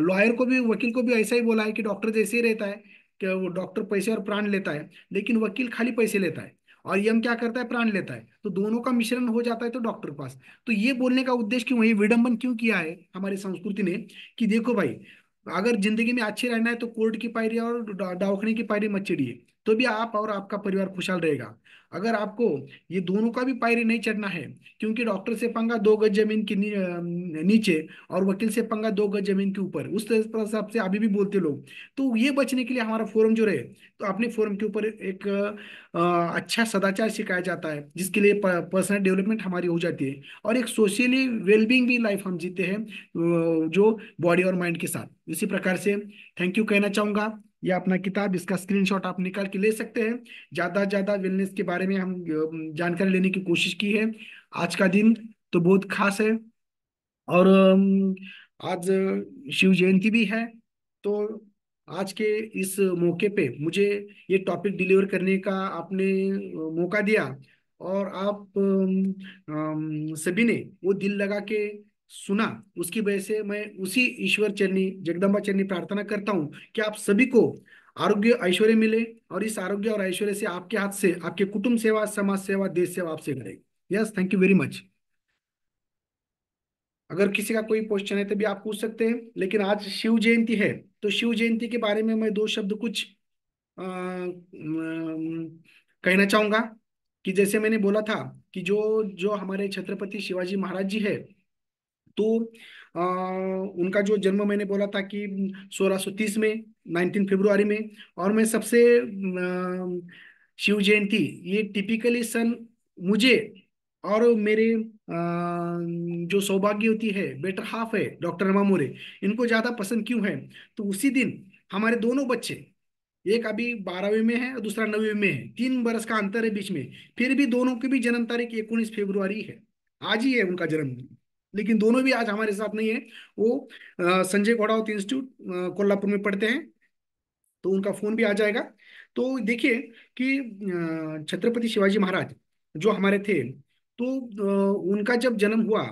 लॉयर को भी, वकील को भी ऐसा ही बोला है कि डॉक्टर जैसे ही रहता है कि वो डॉक्टर पैसे और प्राण लेता है, लेकिन वकील खाली पैसे लेता है और यम क्या करता है, प्राण लेता है। तो दोनों का मिश्रण हो जाता है तो डॉक्टर के पास। तो ये बोलने का उद्देश्य क्यों है, ये विडंबन क्यों किया है हमारी संस्कृति ने, कि देखो भाई, अगर जिंदगी में अच्छे रहना है तो कोर्ट की पायरी और दवाखाने की पायरी मत चढ़िए, तो भी आप और आपका परिवार खुशहाल रहेगा। अगर आपको ये दोनों का भी पायरी नहीं चढ़ना है, क्योंकि डॉक्टर से पंगा 2 गज जमीन के नीचे और वकील से पंगा 2 गज जमीन के ऊपर, उस हिसाब से अभी भी बोलते लोग। तो ये बचने के लिए हमारा फोरम जो रहे, तो अपने फोरम के ऊपर एक अच्छा सदाचार सिखाया जाता है, जिसके लिए पर्सनल डेवलपमेंट हमारी हो जाती है, और एक सोशली वेलबींग भी लाइफ हम जीते हैं, जो बॉडी और माइंड के साथ। इसी प्रकार से थैंक यू कहना चाहूंगा। ये अपना किताब, इसका स्क्रीनशॉट आप निकाल के ले सकते हैं। ज्यादा ज्यादा वेलनेस के बारे में हम जानकारी लेने की कोशिश की है। आज का दिन तो बहुत खास है, और आज शिव जयंती भी है। तो आज के इस मौके पे मुझे ये टॉपिक डिलीवर करने का आपने मौका दिया, और आप सभी ने वो दिल लगा के सुना, उसकी वजह से मैं उसी ईश्वर चरनी, जगदम्बा चरनी प्रार्थना करता हूँ कि आप सभी को आरोग्य ऐश्वर्य मिले, और इस आरोग्य और ऐश्वर्य से आपके हाथ से आपके कुटुंब सेवा, समाज सेवा, देश सेवा आपसे करे। Yes, thank you very much. अगर किसी का कोई क्वेश्चन है तो भी आप पूछ सकते हैं, लेकिन आज शिव जयंती है, तो शिव जयंती के बारे में मैं 2 शब्द कुछ कहना चाहूंगा। कि जैसे मैंने बोला था कि जो जो हमारे छत्रपति शिवाजी महाराज जी है, तो उनका जो जन्म मैंने बोला था कि 1630 में, 19 फरवरी में। और मैं सबसे शिव जयंती, ये टिपिकली सन मुझे और मेरे जो सौभाग्य होती है, बेटर हाफ है डॉक्टर रमा मोरे, इनको ज्यादा पसंद क्यों है, तो उसी दिन हमारे दोनों बच्चे, एक अभी 12वीं में है और दूसरा 9वीं में है, 3 बरस का अंतर है बीच में, फिर भी दोनों की भी जन्म तारीख 19 फरवरी है। आज ही है उनका जन्म। लेकिन दोनों भी आज हमारे साथ नहीं है। वो संजय घोड़ावत इंस्टीट्यूट कोल्हापुर में पढ़ते हैं, तो उनका फोन भी आ जाएगा। तो देखिए कि छत्रपति शिवाजी महाराज जो हमारे थे, तो उनका जब जन्म हुआ,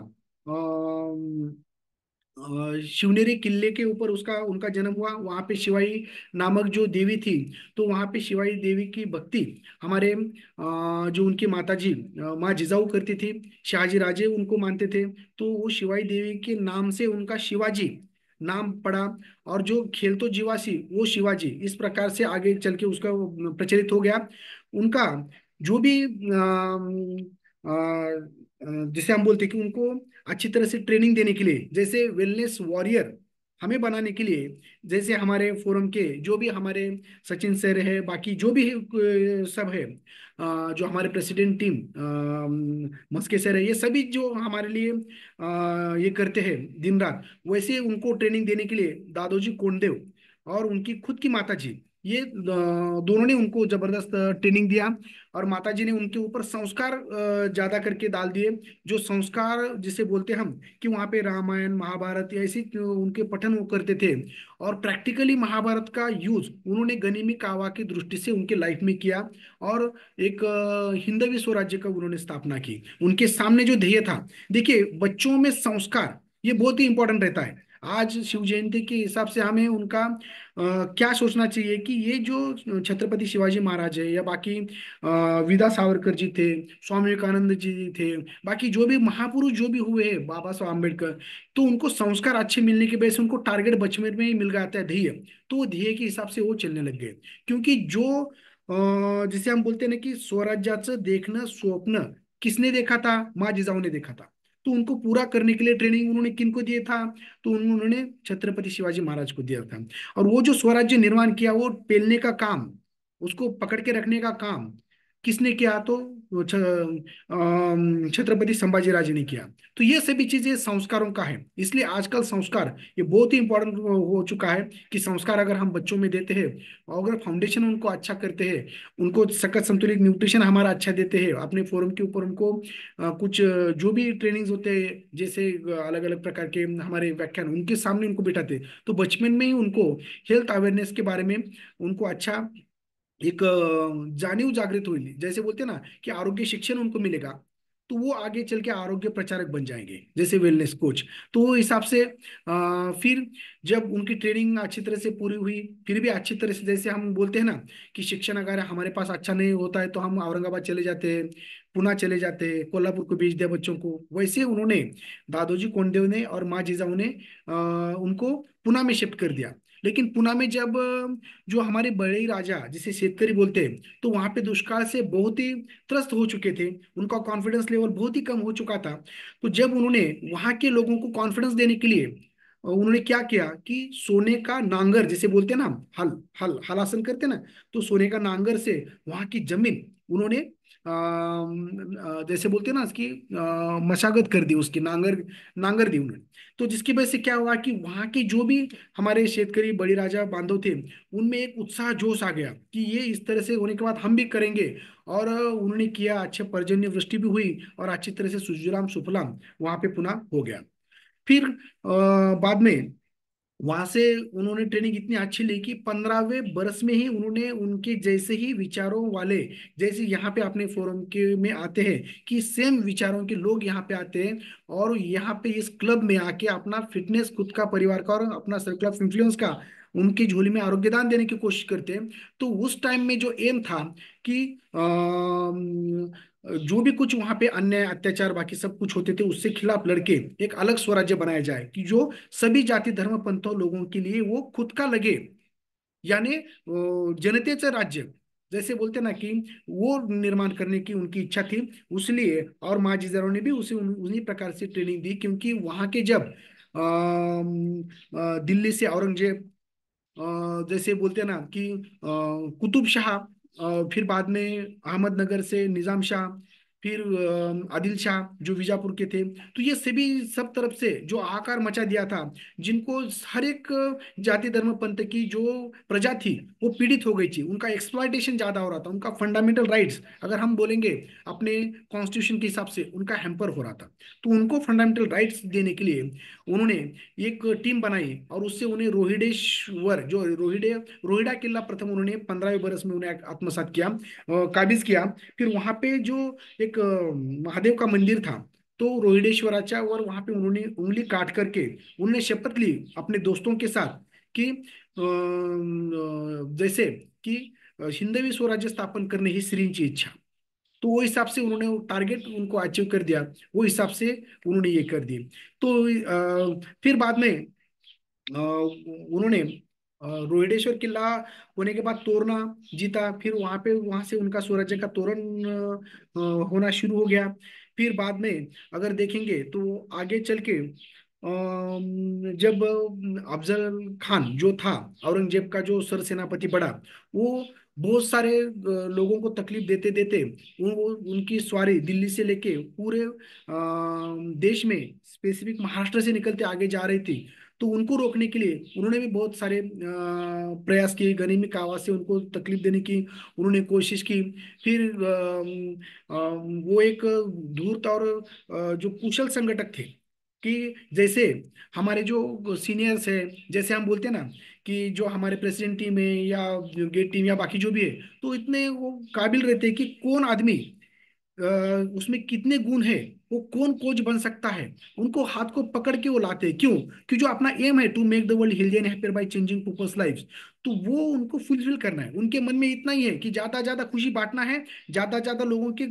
शिवनेरी किले के ऊपर उसका उनका जन्म हुआ, वहां पे शिवाई नामक जो देवी थी, तो वहां पे शिवाई देवी की भक्ति हमारे जो उनकी माता जी माँ जिजाऊ करती थी, शाहजी राजे उनको मानते थे, तो वो शिवाई देवी के नाम से उनका शिवाजी नाम पड़ा। और जो खेल तो जीवासी वो शिवाजी, इस प्रकार से आगे चल के उसका प्रचलित हो गया। उनका जो भी जिसे हम बोलते हैं कि उनको अच्छी तरह से ट्रेनिंग देने के लिए, जैसे वेलनेस वॉरियर हमें बनाने के लिए, जैसे हमारे फोरम के जो भी हमारे सचिन सर है, बाकी जो भी सब है, जो हमारे प्रेसिडेंट टीम मस्के सर है, ये सभी जो हमारे लिए ये करते हैं दिन रात, वैसे उनको ट्रेनिंग देने के लिए दादोजी कोंडदेव और उनकी खुद की माता जी, ये दोनों ने उनको जबरदस्त ट्रेनिंग दिया। और माता जी ने उनके ऊपर संस्कार ज्यादा करके डाल दिए, जो संस्कार जिसे बोलते हम, कि वहाँ पे रामायण महाभारत ऐसी उनके पठन वो करते थे। और प्रैक्टिकली महाभारत का यूज उन्होंने गनिमी कावा की दृष्टि से उनके लाइफ में किया, और एक हिंदवी स्वराज्य का उन्होंने स्थापना की। उनके सामने जो ध्येय था, देखिए बच्चों में संस्कार ये बहुत ही इंपॉर्टेंट रहता है। आज शिव जयंती के हिसाब से हमें उनका क्या सोचना चाहिए कि ये जो छत्रपति शिवाजी महाराज है, या बाकी विदा सावरकर जी थे, स्वामी विवेकानंद जी थे, बाकी जो भी महापुरुष जो भी हुए हैं, बाबा साहब आम्बेडकर, तो उनको संस्कार अच्छे मिलने की वजह से उनको टारगेट बचपन में ही मिल जाता है, ध्येय। तो वो ध्येय के हिसाब से वो चलने लग गए। क्योंकि जो जिसे हम बोलते हैं ना कि स्वराज्याचं देखणं स्वप्न किसने देखा था, माँ जिजाऊ ने देखा था। तो उनको पूरा करने के लिए ट्रेनिंग उन्होंने किनको दिया था, तो उन्होंने छत्रपति शिवाजी महाराज को दिया था। और वो जो स्वराज्य निर्माण किया, वो पेलने का काम, उसको पकड़ के रखने का काम किसने किया, तो वो छत्रपति संभाजी राजे ने किया। तो ये सभी चीजें संस्कारों का है। इसलिए आजकल संस्कार ये बहुत ही इंपॉर्टेंट हो चुका है, कि संस्कार अगर हम बच्चों में देते हैं, और अगर फाउंडेशन उनको अच्छा करते हैं, उनको सकत संतुलित न्यूट्रिशन हमारा अच्छा देते हैं, अपने फोरम के ऊपर उनको कुछ जो भी ट्रेनिंग्स होते हैं, जैसे अलग अलग प्रकार के हमारे व्याख्यान उनके सामने उनको बिठाते हैं, तो बचपन में ही उनको हेल्थ अवेयरनेस के बारे में उनको अच्छा एक जाणीव जागृत होईल, जैसे बोलते ना कि आरोग्य शिक्षण उनको मिलेगा। तो वो आगे चल के आरोग्य प्रचारक बन जाएंगे, जैसे वेलनेस कोच। तो वो हिसाब से फिर जब उनकी ट्रेनिंग अच्छी तरह से पूरी हुई, फिर भी अच्छी तरह से, जैसे हम बोलते हैं ना कि शिक्षण अगर हमारे पास अच्छा नहीं होता है तो हम औरंगाबाद चले जाते हैं, पुणे चले जाते हैं, कोल्हापुर को भेज दिया बच्चों को, वैसे उन्होंने दादोजी कोंडदेव ने और माँ जिजाऊ ने उनको पुणे में शिफ्ट कर दिया। लेकिन पुणे में जब जो हमारे बड़े राजा जिसे शेतकरी बोलते हैं, तो वहां पे दुष्काल से बहुत ही त्रस्त हो चुके थे, उनका कॉन्फिडेंस लेवल बहुत ही कम हो चुका था। तो जब उन्होंने वहां के लोगों को कॉन्फिडेंस देने के लिए उन्होंने क्या किया कि सोने का नांगर जिसे बोलते हैं ना, हल हल हलासन करते हैं ना, तो सोने का नांगर से वहां की जमीन उन्होंने जैसे बोलते हैं ना उसकी मशागत कर दी, उसकी नांगर नांगर दी उन्होंने। तो जिसकी वजह से क्या हुआ कि वहां के जो भी हमारे शेतकरी बड़ी राजा बांधव थे, उनमें एक उत्साह जोश आ गया कि ये इस तरह से होने के बाद हम भी करेंगे। और उन्होंने किया, अच्छे पर्जन्य वृष्टि भी हुई और अच्छी तरह से सुजलाम सुफलाम वहां पे पुनः हो गया। फिर बाद में वहां से उन्होंने ट्रेनिंग इतनी अच्छी ली कि 15वें बरस में ही उन्होंने उनके जैसे ही विचारों वाले, जैसे यहाँ पे अपने फोरम के में आते हैं कि सेम विचारों के लोग यहाँ पे आते हैं और यहाँ पे इस क्लब में आके अपना फिटनेस, खुद का, परिवार का और अपना सर्कल ऑफ इन्फ्लुएंस का उनकी झोली में आरोग्यदान देने की कोशिश करते हैं। तो उस टाइम में जो एम था कि जो भी कुछ वहां पे अन्याय अत्याचार बाकी सब कुछ होते थे उससे खिलाफ लड़के एक अलग स्वराज्य बनाया जाए कि जो सभी जाति धर्म पंथों लोगों के लिए वो खुद का लगे, यानी जनतेचं राज्य जैसे बोलते ना कि वो निर्माण करने की उनकी इच्छा थी। उसलिए और माँ जिजाऊ ने भी उसे उन्हीं प्रकार से ट्रेनिंग दी, क्योंकि वहां के जब दिल्ली से औरंगजेब, जैसे बोलते हैं ना कि कुतुब शाह, फिर बाद में अहमदनगर से निजाम शाह, फिर आदिल शाह जो बीजापुर के थे, तो ये सभी सब तरफ से जो आकार मचा दिया था, जिनको हर एक जाति धर्म पंथ की जो प्रजा थी वो पीड़ित हो गई थी, उनका एक्सप्लॉयटेशन ज्यादा हो रहा था, उनका फंडामेंटल राइट्स अगर हम बोलेंगे अपने कॉन्स्टिट्यूशन के हिसाब से उनका हैम्पर हो रहा था। तो उनको फंडामेंटल राइट्स देने के लिए उन्होंने एक टीम बनाई और उससे उन्हें रोहिडेश्वर जो रोहिड़ा किला प्रथम उन्होंने 15वें बरस में उन्हें आत्मसात किया, काबिज किया। फिर वहां पे जो एक महादेव का मंदिर था, तो रोहिडेश्वराचा, और वहां पे उन्होंने उंगली काट करके उन्होंने शपथ ली अपने दोस्तों के साथ कि जैसे कि हिंदवी स्वराज्य स्थापन करने ही श्रींची इच्छा। तो वो हिसाब से उन्होंने टारगेट उनको अचीव कर दिया, वो हिसाब से उन्होंने ये कर दी। तो फिर बाद में उन्होंने रोहिडेश्वर किला होने के बाद तोरना जीता, फिर वहां से उनका स्वराज्य का तोरण होना शुरू हो गया। फिर बाद में अगर देखेंगे तो आगे चल के जब अफजल खान जो था, औरंगजेब का जो सर सेनापति बड़ा, वो बहुत सारे लोगों को तकलीफ देते देते वो उनकी सवारी दिल्ली से लेके पूरे देश में, स्पेसिफिक महाराष्ट्र से निकलते आगे जा रही थी। तो उनको रोकने के लिए उन्होंने भी बहुत सारे प्रयास किए, गनीमी आवाज से उनको तकलीफ देने की उन्होंने कोशिश की। फिर वो एक धूर्त और जो कुशल संगठक थे कि जैसे हमारे जो सीनियर्स है, जैसे हम बोलते हैं ना कि जो हमारे प्रेसिडेंट टीम है या गेट टीम या बाकी जो भी है, तो इतने वो काबिल रहते हैं कि कौन आदमी अ, उसमें कितने गुण है, वो कौन कोच बन सकता है, उनको हाथ को पकड़ के वो लाते हैं। क्यों? कि जो अपना एम है to make the world healthy and happier by changing people's lives, तो वो उनको फुलफिल करना है। उनके मन में इतना ही है कि ज्यादा ज्यादा खुशी बांटना है, ज्यादा ज्यादा लोगों के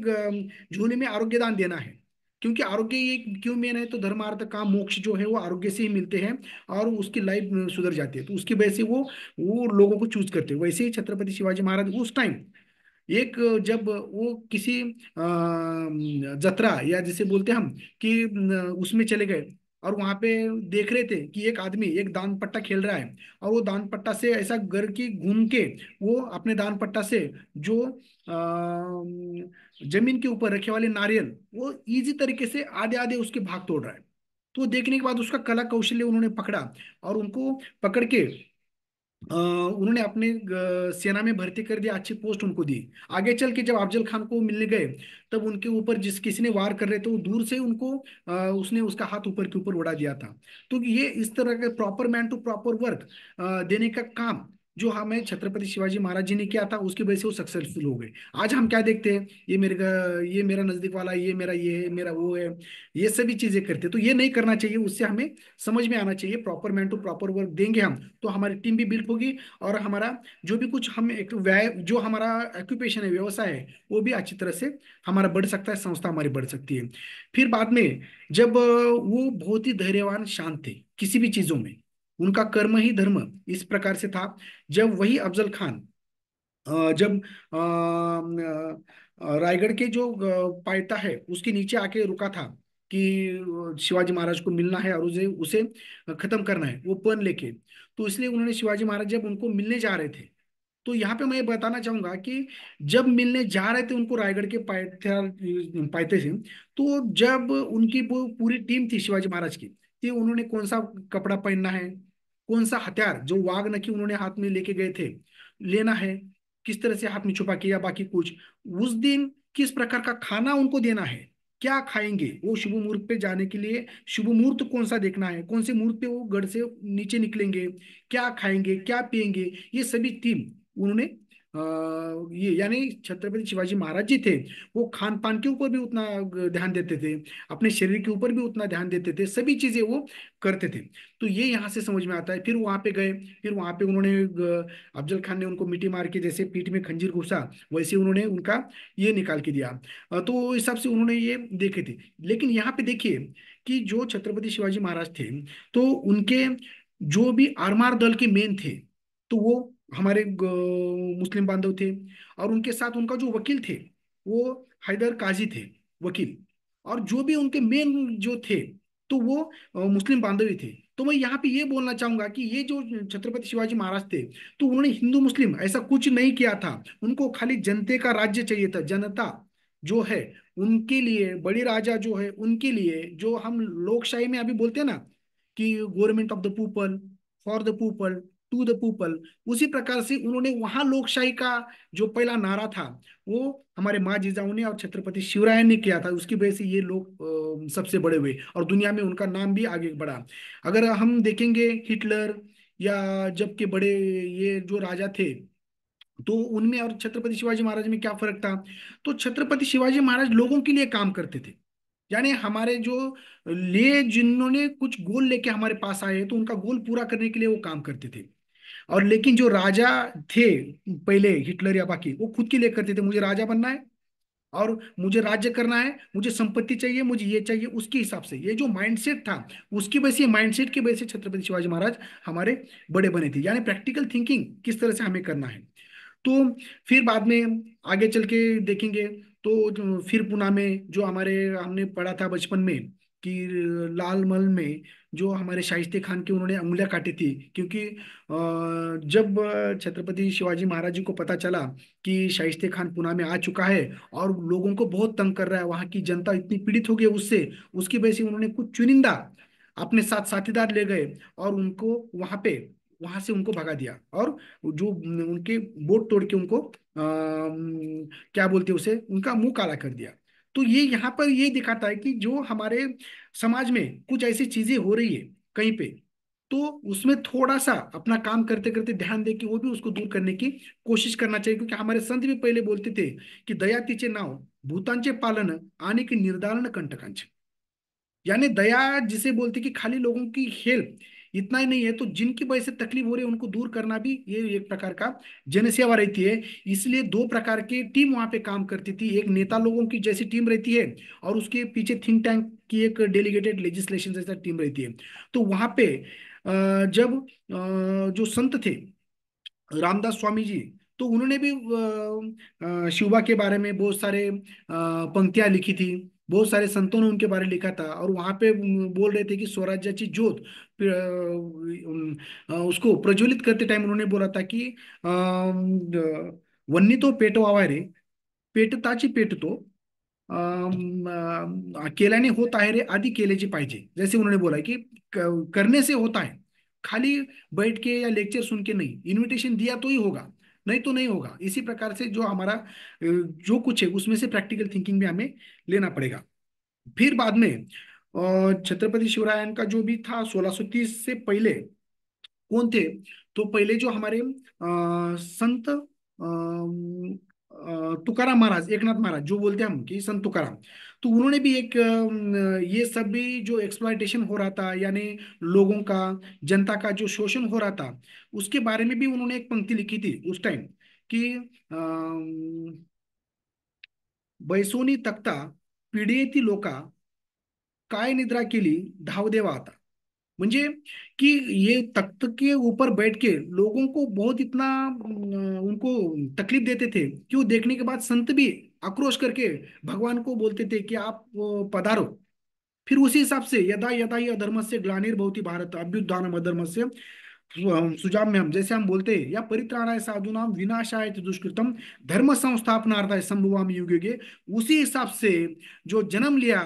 झोले में आरोग्य दान देना है। क्योंकि आरोग्य ये क्यों मेन है, तो धर्म अर्थ काम मोक्ष जो है वो आरोग्य से ही मिलते हैं और उसकी लाइफ सुधर जाती है, तो उसकी वजह से वो लोगों को चूज करते हैं। वैसे ही छत्रपति शिवाजी महाराज उस टाइम एक जब वो किसी जतरा या जिसे बोलते हैं हम कि उसमें चले गए और वहां पे देख रहे थे कि एक आदमी एक दान पट्टा खेल रहा है, और वो दान पट्टा से ऐसा घर की घूम के वो अपने दान पट्टा से जो जमीन के ऊपर रखे वाले नारियल वो इजी तरीके से आधे आधे उसके भाग तोड़ रहा है। तो देखने के बाद उसका कला कौशल्य उन्होंने पकड़ा और उनको पकड़ के उन्होंने अपने सेना में भर्ती कर दिया, अच्छी पोस्ट उनको दी। आगे चल के जब अफजल खान को मिलने गए, तब उनके ऊपर जिस किसी ने वार कर रहे थे वो दूर से उनको उसने उसका हाथ ऊपर के ऊपर उड़ा दिया था। तो ये इस तरह के proper man to proper work देने का काम जो हमें छत्रपति शिवाजी महाराज जी ने किया था उसकी वजह से वो सक्सेसफुल हो गए। आज हम क्या देखते हैं, ये मेरा नजदीक वाला, ये है, मेरा वो है, ये सभी चीजें करते हैं। तो ये नहीं करना चाहिए, उससे हमें समझ में आना चाहिए, proper man to proper work देंगे हम तो हमारी टीम भी बिल्ड होगी, और हमारा जो भी कुछ हम एक व्यय, जो हमारा ऑक्यूपेशन है, व्यवसाय है, वो भी अच्छी तरह से हमारा बढ़ सकता है, संस्था हमारी बढ़ सकती है। फिर बाद में जब वो बहुत ही धैर्यवान, शांत थे किसी भी चीजों में, उनका कर्म ही धर्म इस प्रकार से था। जब वही अफजल खान जब रायगढ़ के जो पायता है उसके नीचे आके रुका था कि शिवाजी महाराज को मिलना है और उसे उसे खत्म करना है, वो पन लेके, तो इसलिए उन्होंने शिवाजी महाराज जब उनको मिलने जा रहे थे, तो यहाँ पे मैं ये बताना चाहूंगा कि जब मिलने जा रहे थे उनको रायगढ़ के पायथे पायते से, तो जब उनकी वो पूरी टीम थी शिवाजी महाराज की, कि उन्होंने कौन सा कपड़ा पहनना है, कौन सा हथियार जो वाघ नखी उन्होंने हाथ में लेके गए थे लेना है, किस तरह से हाथ में छुपा के, या बाकी कुछ, उस दिन किस प्रकार का खाना उनको देना है, क्या खाएंगे वो शुभ मुहूर्त पे जाने के लिए, शुभ मुहूर्त कौन सा देखना है, कौन से मुहूर्त पे वो गढ़ से नीचे निकलेंगे, क्या खाएंगे, क्या पिएंगे, ये सभी टीम उन्होंने ये यानी छत्रपति शिवाजी महाराज जी थे, वो खान पान के ऊपर भी उतना ध्यान देते थे, अपने शरीर के ऊपर भी उतना ध्यान देते थे, सभी चीजें वो करते थे। तो ये यहाँ से समझ में आता है। फिर वहां पे गए, फिर वहां पे उन्होंने अफजल खान ने उनको मिट्टी मार के जैसे पीठ में खंजीर घुसा, वैसे उन्होंने उनका ये निकाल के दिया। तो इस हिसाब से उन्होंने ये देखे थे। लेकिन यहाँ पे देखिए कि जो छत्रपति शिवाजी महाराज थे, तो उनके जो भी आरमार दल के मेन थे, तो वो हमारे मुस्लिम बांधव थे, और उनके साथ उनका जो वकील थे वो हैदर काजी थे, वकील, और जो भी उनके मेन जो थे, तो वो मुस्लिम बांधव ही थे। तो मैं यहाँ पे ये बोलना चाहूंगा कि ये जो छत्रपति शिवाजी महाराज थे, तो उन्होंने हिंदू मुस्लिम ऐसा कुछ नहीं किया था, उनको खाली जनते का राज्य चाहिए था, जनता जो है उनके लिए, बड़ी राजा जो है उनके लिए, जो हम लोकशाही में अभी बोलते हैं ना कि government of the people, for the people, to the people, उसी प्रकार से उन्होंने वहां लोकशाही का जो पहला नारा था वो हमारे माँ जिजाऊ ने और छत्रपति शिवराय ने किया था, उसकी वजह से ये लोग सबसे बड़े हुए और दुनिया में उनका नाम भी आगे बढ़ा। अगर हम देखेंगे हिटलर या जब के बड़े ये जो राजा थे, तो उनमें और छत्रपति शिवाजी महाराज में क्या फर्क था? तो छत्रपति शिवाजी महाराज लोगों के लिए काम करते थे, यानी हमारे जो लिए जिन्होंने कुछ गोल लेके हमारे पास आए तो उनका गोल पूरा करने के लिए वो काम करते थे। और लेकिन जो राजा थे पहले, हिटलर या बाकी, वो खुद के लिए करते थे, मुझे राजा बनना है और मुझे राज्य करना है, मुझे संपत्ति चाहिए, मुझे ये चाहिए, उसके हिसाब से ये जो माइंडसेट था, उसकी वजह से, माइंडसेट की वजह से छत्रपति शिवाजी महाराज हमारे बड़े बने थे, यानी प्रैक्टिकल थिंकिंग किस तरह से हमें करना है। तो फिर बाद में आगे चल के देखेंगे, तो फिर पुणे में जो हमारे हमने पढ़ा था बचपन में कि लाल महल में जो हमारे शाहिस्ते खान की उन्होंने उंगलियां काटी थी, क्योंकि जब छत्रपति शिवाजी महाराज जी को पता चला कि शाहिस्ते खान पुणे में आ चुका है और लोगों को बहुत तंग कर रहा है, वहाँ की जनता इतनी पीड़ित हो गई उससे, उसकी वजह से उन्होंने कुछ चुनिंदा अपने साथ साथीदार ले गए और उनको वहां से उनको भगा दिया, और जो उनके बोट तोड़ के उनको क्या बोलते हैं उसे, उनका मुंह काला कर दिया। तो ये यहाँ पर ये दिखाता है कि जो हमारे समाज में कुछ ऐसी चीजें हो रही है कहीं पे, तो उसमें थोड़ा सा अपना काम करते करते ध्यान दे कि वो भी उसको दूर करने की कोशिश करना चाहिए, क्योंकि हमारे संत भी पहले बोलते थे की दया तिचे नाव भूतांचे पालन आणि की निर्धारण कंटकांचे, यानी दया जिसे बोलते कि खाली लोगों की हेल्प इतना ही नहीं है, तो जिनकी वजह से तकलीफ हो रही है उनको दूर करना भी ये एक प्रकार का जनसेवा रहती है। इसलिए दो प्रकार की टीम वहां पे काम करती थी, एक नेता लोगों की जैसी टीम रहती है और उसके पीछे थिंक टैंक की एक डेलीगेटेड लेजिस्लेशन जैसा टीम रहती है। तो वहां पे जब जो संत थे रामदास स्वामी जी, तो उन्होंने भी शिवबा के बारे में बहुत सारे पंक्तियां लिखी थी, बहुत सारे संतों ने उनके बारे में लिखा था, और वहां पे बोल रहे थे कि स्वराज्याची ज्योत उसको प्रज्वलित करते टाइम उन्होंने बोला था कि वन्नी तो पेटवावा रे, पेटताची पेटतो, केल्याने होत आहे रे, आधी केल्याची पाहिजे, जैसे उन्होंने बोला कि करने से होता है, खाली बैठ के या लेक्चर सुन के नहीं, इनविटेशन दिया तो ही होगा, नहीं तो नहीं होगा। इसी प्रकार से जो हमारा जो कुछ है उसमें से प्रैक्टिकल थिंकिंग भी हमें लेना पड़ेगा। फिर बाद में छत्रपति शिवरायन का जो भी था 1630 से पहले कौन थे, तो पहले जो हमारे संत तुकाराम महाराज, एकनाथ महाराज जो बोलते हैं हम कि संत तुकाराम, तो उन्होंने भी एक ये सब भी जो एक्सप्लॉयटेशन हो रहा था, यानी लोगों का, जनता का जो शोषण हो रहा था, उसके बारे में भी उन्होंने एक पंक्ति लिखी थी उस टाइम कि बैसोनी तख्ता पिढीयेती लोका काय निद्रा केली धाव देवा आता। म्हणजे कि ये तख्त के ऊपर बैठ के लोगों को बहुत इतना उनको तकलीफ देते थे कि वो देखने के बाद संत भी आक्रोश करके भगवान को बोलते थे कि आप पधारो। फिर उसी हिसाब से यदा यदा ही अधर्मस्य ग्लानिर्भवति भारत अभ्युत्थानम् अधर्मस्य सुजाम में हम जैसे हम बोलते हैं या परित्राणाय साधूनाम विनाशाय च दुष्कृतम धर्म संस्थापनार्थाय संभवामि युगे युगे, उसी हिसाब से जो जन्म लिया,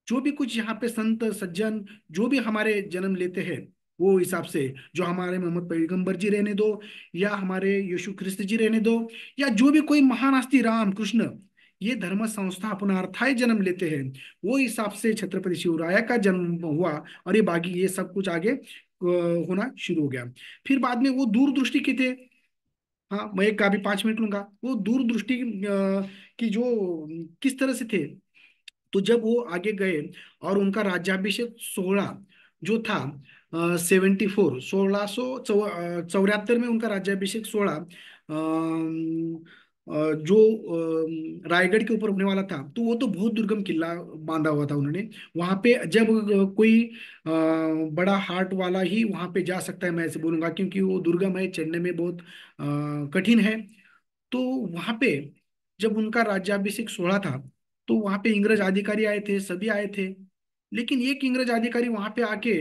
जो भी कुछ यहाँ पे संत सज्जन जो भी हमारे जन्म लेते हैं, वो हिसाब से जो हमारे मोहम्मद पैगंबर जी रहने दो, या हमारे यीशु ख्रिस्त जी रहने दो, या जो भी कोई महान हस्ती राम कृष्ण, ये धर्म संस्थापनार्थाय जन्म लेते हैं, वो हिसाब से छत्रपति शिवराय का जन्म हुआ। और ये बाकी ये सब कुछ आगे होना शुरू हो गया। फिर बाद में वो दूरदृष्टि के थे। हाँ, मैं एक का भी 5 मिनट लूंगा। वो दूरदृष्टि की जो किस तरह से थे, तो जब वो आगे गए और उनका राज्याभिषेक 16 जो था 74 1674 में उनका राज्याभिषेक 16 जो रायगढ़ के ऊपर होने वाला था, तो वो तो बहुत दुर्गम किला बांधा हुआ था उन्होंने। वहां पे जब कोई बड़ा हार्ट वाला ही वहां पे जा सकता है, मैं ऐसे बोलूंगा, क्योंकि वो दुर्गम है, चढ़ने में बहुत कठिन है। तो वहां पे जब उनका राज्याभिषेक 16 था, तो वहां पे इंग्रज अधिकारी आए थे, सभी आए थे। लेकिन एक इंग्रज अधिकारी वहां पे आके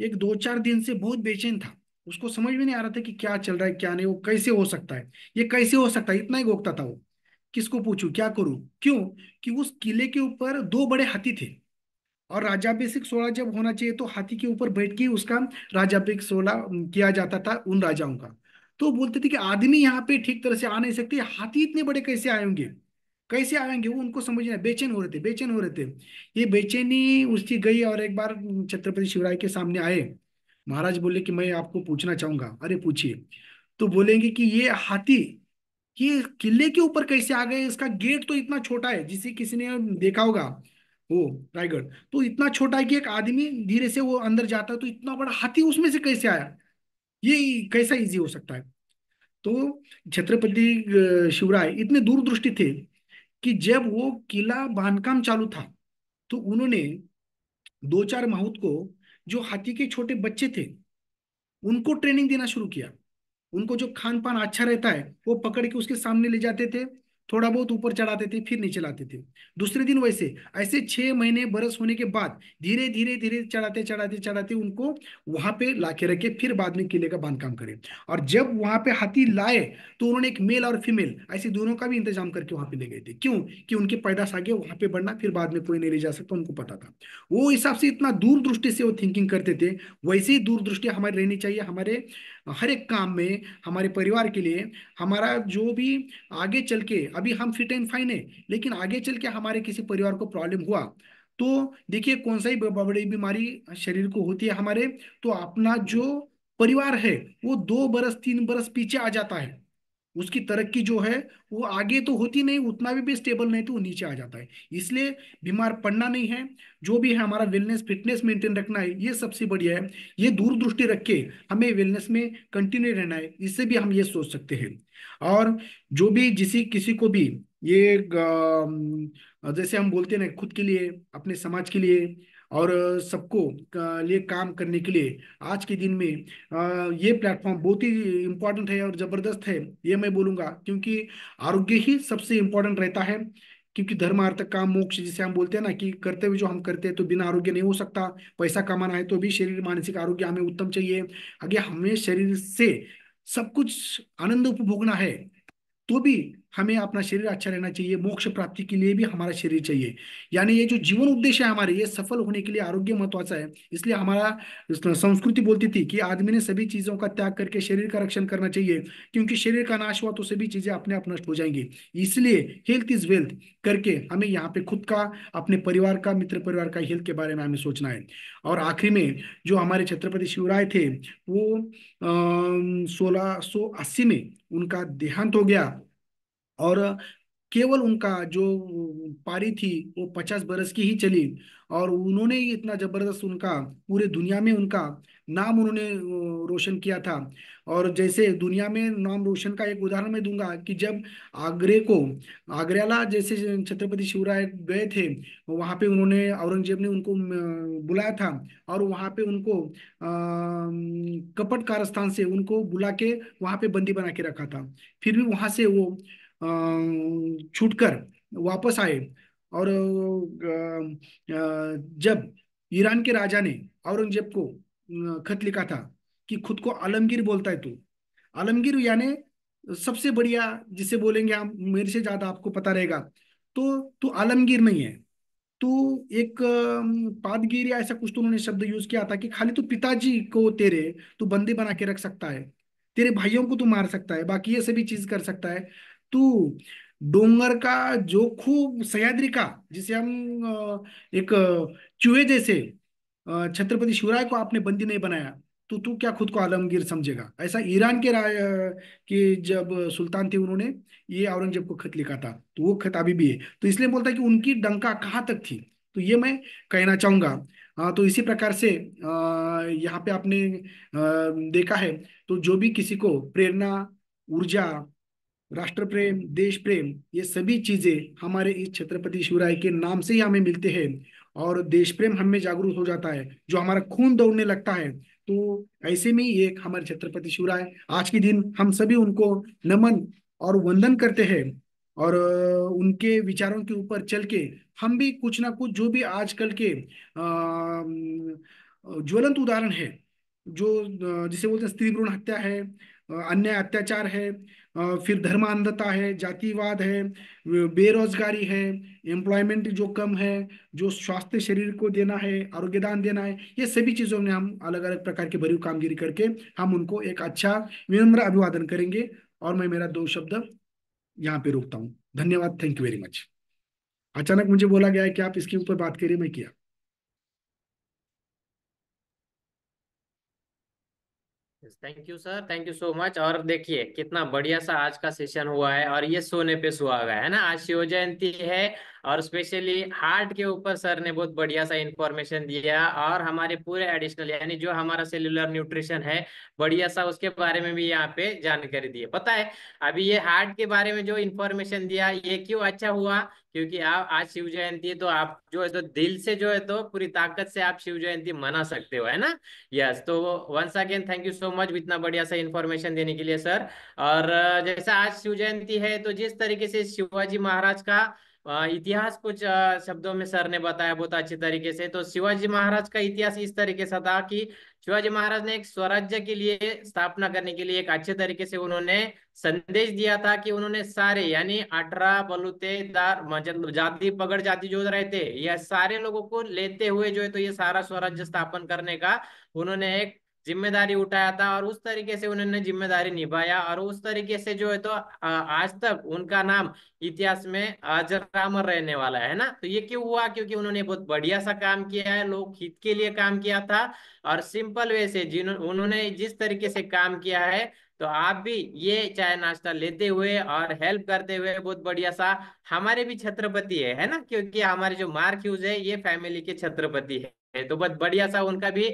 एक 2-4 दिन से बहुत बेचैन था। उसको समझ में नहीं आ रहा था कि क्या चल रहा है क्या नहीं, वो कैसे हो सकता है, ये कैसे हो सकता है, इतना ही गोकता था वो। किसको पूछूं, क्या करूं, क्यों? कि उस किले के ऊपर 2 बड़े हाथी थे, और राज्याभिषेक 16 जब होना चाहिए तो हाथी के ऊपर बैठ के उसका राज्याभिषेक 16 किया जाता था उन राजाओं का। तो बोलते थे कि आदमी यहाँ पे ठीक तरह से आ नहीं सकते, हाथी इतने बड़े कैसे आएंगे, कैसे आएंगे, वो उनको समझ नहीं, बेचैन हो रहे थे, बेचैन हो रहे थे। ये बेचैनी उसकी गई, और एक बार छत्रपति शिवराय के सामने आए। महाराज बोले कि मैं आपको पूछना चाहूंगा। अरे पूछिए। तो बोलेंगे कि ये हाथी ये किले के ऊपर कैसे आ गए, इसका गेट तो इतना छोटा है, जिसे किसी ने देखा होगा वो रायगढ़, तो इतना छोटा है कि एक आदमी धीरे से वो अंदर जाता है, तो इतना बड़ा हाथी उसमें से कैसे आया, ये कैसा इजी हो सकता है? तो छत्रपति शिवराय इतने दूरदृष्टि थे कि जब वो किला बांधकाम चालू था, तो उन्होंने 2-4 माहूत को, जो हाथी के छोटे बच्चे थे, उनको ट्रेनिंग देना शुरू किया। उनको जो खान पान अच्छा रहता है वो पकड़ के उसके सामने ले जाते थे, थोड़ा बहुत ऊपर चढ़ाते थे, फिर नीचे लाते थे। दूसरे दिन वैसे, ऐसे 6 महीने बरस होने के बाद धीरे धीरे धीरे चढ़ाते चढ़ाते चढ़ाते उनको वहां पे लाके रखे, फिर बाद में किले का बांधकाम करे। और जब वहां पे हाथी लाए, तो उन्होंने एक मेल और फीमेल ऐसे दोनों का भी इंतजाम करके वहां पे ले गए थे। क्यों? कि उनकी पैदाश आगे वहां पे बढ़ना, फिर बाद में कोई नहीं ले जा सकता, उनको पता था। वो हिसाब से इतना दूरदृष्टि से वो थिंकिंग करते थे। वैसे ही दूरदृष्टि हमारी रहनी चाहिए हमारे हर एक काम में, हमारे परिवार के लिए। हमारा जो भी आगे चल के, अभी हम फिट एंड फाइन है, लेकिन आगे चल के हमारे किसी परिवार को प्रॉब्लम हुआ, तो देखिए कौन सा ही बड़ी बीमारी शरीर को होती है हमारे, तो अपना जो परिवार है वो 2 बरस 3 बरस पीछे आ जाता है। उसकी तरक्की जो है वो आगे तो होती नहीं, उतना भी स्टेबल नहीं, तो वो नीचे आ जाता है। इसलिए बीमार पड़ना नहीं है, जो भी है हमारा वेलनेस फिटनेस मेंटेन रखना है, ये सबसे बढ़िया है। ये दूरदृष्टि रख के हमें वेलनेस में कंटिन्यू रहना है, इससे भी हम ये सोच सकते हैं। और जो भी जिसी किसी को भी ये जैसे हम बोलते हैं ना, खुद के लिए, अपने समाज के लिए, और सबको लिए काम करने के लिए, आज के दिन में ये प्लेटफॉर्म बहुत ही इम्पोर्टेंट है और जबरदस्त है, ये मैं बोलूंगा। क्योंकि आरोग्य ही सबसे इम्पोर्टेंट रहता है। क्योंकि धर्म अर्थ काम मोक्ष जिसे हम बोलते हैं ना, कि कर्तव्य जो हम करते हैं तो बिना आरोग्य नहीं हो सकता। पैसा कमाना है तो भी शरीर मानसिक आरोग्य हमें उत्तम चाहिए। आगे हमें शरीर से सब कुछ आनंद उपभोगना है, तो भी हमें अपना शरीर अच्छा रहना चाहिए, मोक्ष प्राप्ति के लिए भी हमारा शरीर चाहिए। यानी ये जो जीवन उद्देश्य है हमारे, ये सफल होने के लिए आरोग्य महत्वाचा है। इसलिए हमारा संस्कृति बोलती थी कि आदमी ने सभी चीजों का त्याग करके शरीर का रक्षण करना चाहिए, क्योंकि शरीर का नाश हुआ तो सभी चीजें अपने आप नष्ट हो जाएंगी। इसलिए हेल्थ इज वेल्थ करके हमें यहाँ पे खुद का, अपने परिवार का, मित्र परिवार का हेल्थ के बारे में हमें सोचना है। और आखिरी में जो हमारे छत्रपति शिवराय थे, वो 1680 में उनका देहांत हो गया। और केवल उनका जो पारी थी वो 50 बरस की ही चली। और उन्होंने ही इतना जबरदस्त उनका, पूरे दुनिया में उनका नाम उन्होंने रोशन किया था। और जैसे दुनिया में नाम रोशन का एक उदाहरण मैं दूंगा कि जब आगरे को, आगऱ्याला जैसे छत्रपति शिवराय गए थे, वहां पे उन्होंने, औरंगजेब ने उनको बुलाया था। और वहां पे उनको कपट कारस्थान से उनको बुला के वहां पे बंदी बना के रखा था। फिर भी वहां से वो छूटकर वापस आए। और जब ईरान के राजा ने औरंगजेब को खत लिखा था कि खुद को आलमगीर बोलता है तू, आलमगीर यानी सबसे बढ़िया, जिसे बोलेंगे हम, मेरे से ज्यादा आपको पता रहेगा, तो तू आलमगीर नहीं है, तू एक पादगीर या ऐसा कुछ तो उन्होंने शब्द यूज किया था कि खाली तू पिताजी को तेरे तू बंदी बना के रख सकता है, तेरे भाइयों को तू मार सकता है, बाकी ये सभी चीज कर सकता है। तू डोंगर का जो खूब सह्याद्री का, जिसे हम एक चूहे जैसे, छत्रपति शिवराय को आपने बंदी नहीं बनाया, तो तू क्या खुद को आलमगीर समझेगा? ऐसा ईरान के के जब सुल्तान थे, उन्होंने ये औरंगजेब को खत लिखा था। तो वो खत अभी भी है। तो इसलिए बोलता है कि उनकी डंका कहाँ तक थी, तो ये मैं कहना चाहूंगा। तो इसी प्रकार से यहाँ पे आपने देखा है, तो जो भी किसी को प्रेरणा, ऊर्जा, राष्ट्र प्रेम, देश प्रेम, ये सभी चीजें हमारे इस छत्रपति शिवराय के नाम से ही हमें मिलते हैं। और देश प्रेम हमें जागरूक हो जाता है, जो हमारा खून दौड़ने लगता है। तो ऐसे में ही एक हमारे छत्रपति शिवराय, आज के दिन हम सभी उनको नमन और वंदन करते हैं। और उनके विचारों के ऊपर चल के हम भी कुछ ना कुछ, जो भी आजकल के ज्वलंत उदाहरण है, जो जिसे बोलते हैं स्त्री भ्रूण हत्या है, अन्याय अत्याचार है, फिर धर्मांधता है, जातिवाद है, बेरोजगारी है, एम्प्लॉयमेंट जो कम है, जो स्वास्थ्य शरीर को देना है, आरोग्य दान देना है, ये सभी चीजों में हम अलग अलग प्रकार की भरीव कामगिरी करके हम उनको एक अच्छा विनम्र अभिवादन करेंगे। और मैं मेरा दो शब्द यहाँ पे रोकता हूँ। धन्यवाद, थैंक यू वेरी मच। अचानक मुझे बोला गया है कि आप इसके ऊपर बात करिए, मैं किया। Thank you sir, thank you so much. और देखिए कितना बढ़िया सा आज का सेशन हुआ है, और ये सोने पे सुहागा है ना, आज शिव जयंती है। और स्पेशली हार्ट के ऊपर सर ने बहुत बढ़िया सा इंफॉर्मेशन दिया, और हमारे पूरे एडिशनल यानी जो हमारा सेलुलर न्यूट्रिशन है बढ़िया सा, उसके बारे में भी यहाँ पे जानकारी दी है। पता है अभी ये हार्ट के बारे में जो इंफॉर्मेशन दिया, ये क्यों अच्छा हुआ? क्योंकि आप आज शिव जयंती है, तो आप जो है तो दिल से जो है तो पूरी ताकत से आप शिव जयंती मना सकते हो, है ना। यस, तो once again thank you so much इतना बढ़िया सा इन्फॉर्मेशन देने के लिए सर। और जैसा आज शिव जयंती है, तो जिस तरीके से शिवाजी महाराज का इतिहास कुछ शब्दों में सर ने बताया बहुत अच्छे तरीके से। तो शिवाजी महाराज का इतिहास इस तरीके से था कि शिवाजी महाराज ने एक स्वराज्य के लिए स्थापना करने के लिए एक अच्छे तरीके से उन्होंने संदेश दिया था कि उन्होंने सारे यानी 18 बलूतेदार मतलब जाति पगड़ जाति जो रहते, यह सारे लोगों को लेते हुए जो है तो ये सारा स्वराज्य स्थापन करने का उन्होंने एक जिम्मेदारी उठाया था। और उस तरीके से उन्होंने जिम्मेदारी निभाया, और उस तरीके से जो है तो आज तक उनका नाम इतिहास में अजरामर रहने वाला है ना। तो ये क्यों हुआ? क्योंकि उन्होंने बहुत बढ़िया सा काम किया है, लोक हित के लिए काम किया था। और सिंपल वे से जिन्होंने उन्होंने जिस तरीके से काम किया है, तो आप भी ये चाय नाश्ता लेते हुए और हेल्प करते हुए बहुत बढ़िया सा, हमारे भी छत्रपति है ना, क्योंकि हमारे जो मार्क ह्यूज है ये फैमिली के छत्रपति है। तो बहुत बढ़िया सा उनका भी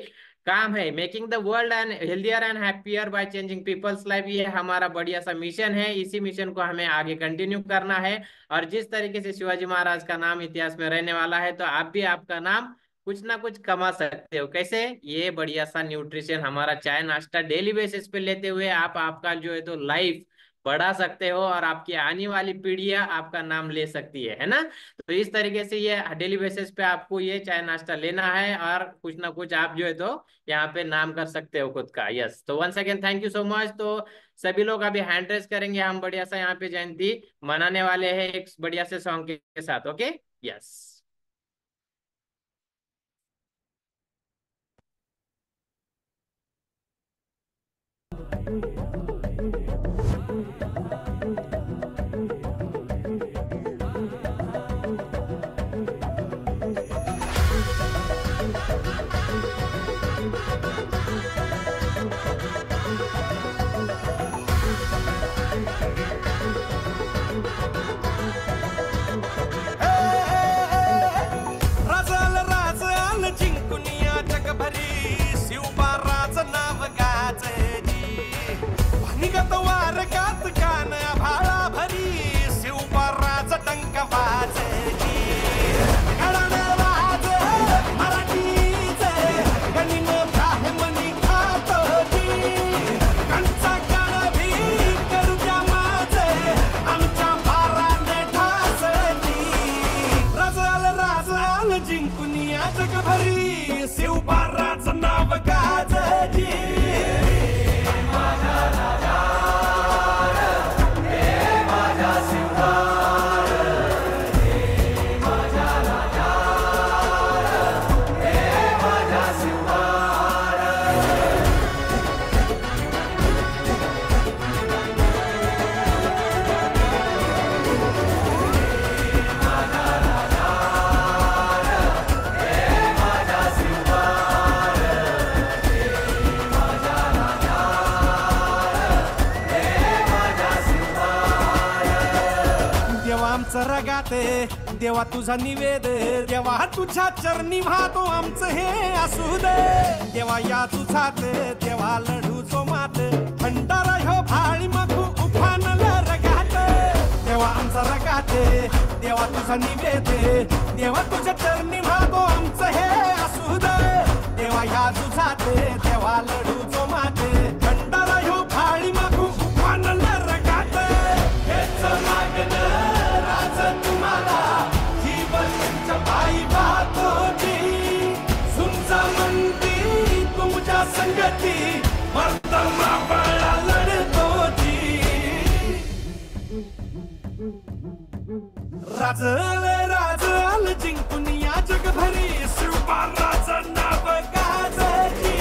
काम है, making the world and healthier and happier by changing people's life. ये हमारा बढ़िया सा मिशन है, इसी मिशन को हमें आगे कंटिन्यू करना है। और जिस तरीके से शिवाजी महाराज का नाम इतिहास में रहने वाला है, तो आप भी आपका नाम कुछ ना कुछ कमा सकते हो। कैसे? ये बढ़िया सा न्यूट्रिशन हमारा चाय नाश्ता डेली बेसिस पे लेते हुए आप आपका जो है तो लाइफ बढ़ा सकते हो और आपकी आने वाली पीढ़ियां आपका नाम ले सकती है ना। तो इस तरीके से ये डेली बेसिस पे आपको ये चाय नाश्ता लेना है और कुछ ना कुछ आप जो है तो यहाँ पे नाम कर सकते हो खुद का। यस, तो once again thank you so much. तो सभी लोग अभी हैंड रेस करेंगे, हम बढ़िया सा यहाँ पे जयंती मनाने वाले हैं एक बढ़िया से सॉन्ग के साथ। ओके। यस। राजाल राज आलं जिंकून या जगभरी, शिवबाराचं नाव गाजली. निगत वारकात कान भाळा भरी, शिवबाराच डंक वाजली. घराणं राज मराठीचे, गणिन ब्राह्मणी खातोजी. कंचा काळ भी करू द्या माझे, आमच्या बाराने ठासली. राजाल जिंकून या जगभरी, शिवबाराचं नाव गाजली. देवा आमचं रगाते, देवा तुझा निवेद, देवा तुझ्या चरणी वाहतो आमचं हे असू दे. देवा या तुझात, देवा लढू जो मात, भंडारा ह्यो भाळी मखू उफानलं रगात. देवा आमचा रगाते, देवा तुझा निवेद, देवा तुझ्या चरणी वाहतो आमचं हे असू दे. देवा या तुझात, देवा लढू जो मात, भंडारा ह्यो भाळी मखू उफानलं रगात. हेच मागणं राज तुम्हाला, जीवन पायी वाहतोजी. सुमचा म्हणती तुमच्या संगती, मर्दमा बळा लढतोजी. राज आलं जिंकून या जगभरी, शिवबाराचं नाव गाजली.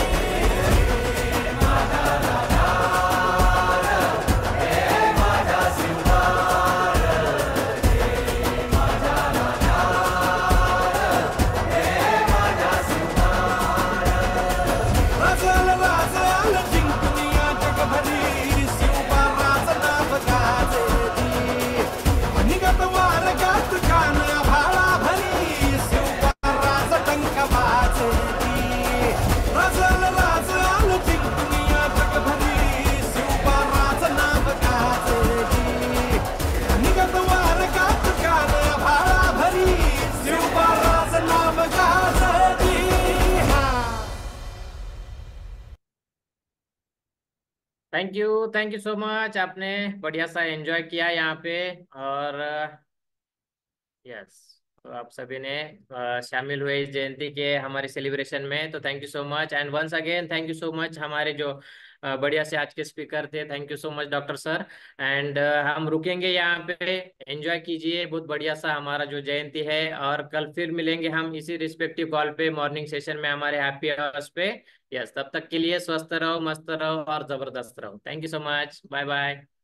राज आलं जिंकून या जगभरी, शिवबाराचं नाव गाजली. निगत वारगात कान भाळा भरी, शिवबाराचं डंक वाजली. राज आलं जिंकून या जगभरी, शिवबाराचं नाव गाजली. निगत वारगात कान भाळा भरी, शिवबाराचं नाव गाजली. Thank you so much. आपने बढ़िया सा एंजॉय किया यहाँ पे। और यस, तो आप सभी ने शामिल हुए इस जयंती के हमारे सेलिब्रेशन में, तो thank you so much. And once again thank you so much हमारे जो बढ़िया से आज के स्पीकर थे। Thank you so much doctor sir. And हम रुकेंगे यहाँ पे, एंजॉय कीजिए बहुत बढ़िया सा हमारा जो जयंती है। और कल फिर मिलेंगे हम इसी रिस्पेक्टिव कॉल पे, मॉर्निंग सेशन में हमारे हैप्पी आवर्स पे। यस, तब तक के लिए स्वस्थ रहो, मस्त रहो और जबरदस्त रहो। Thank you so much. Bye bye.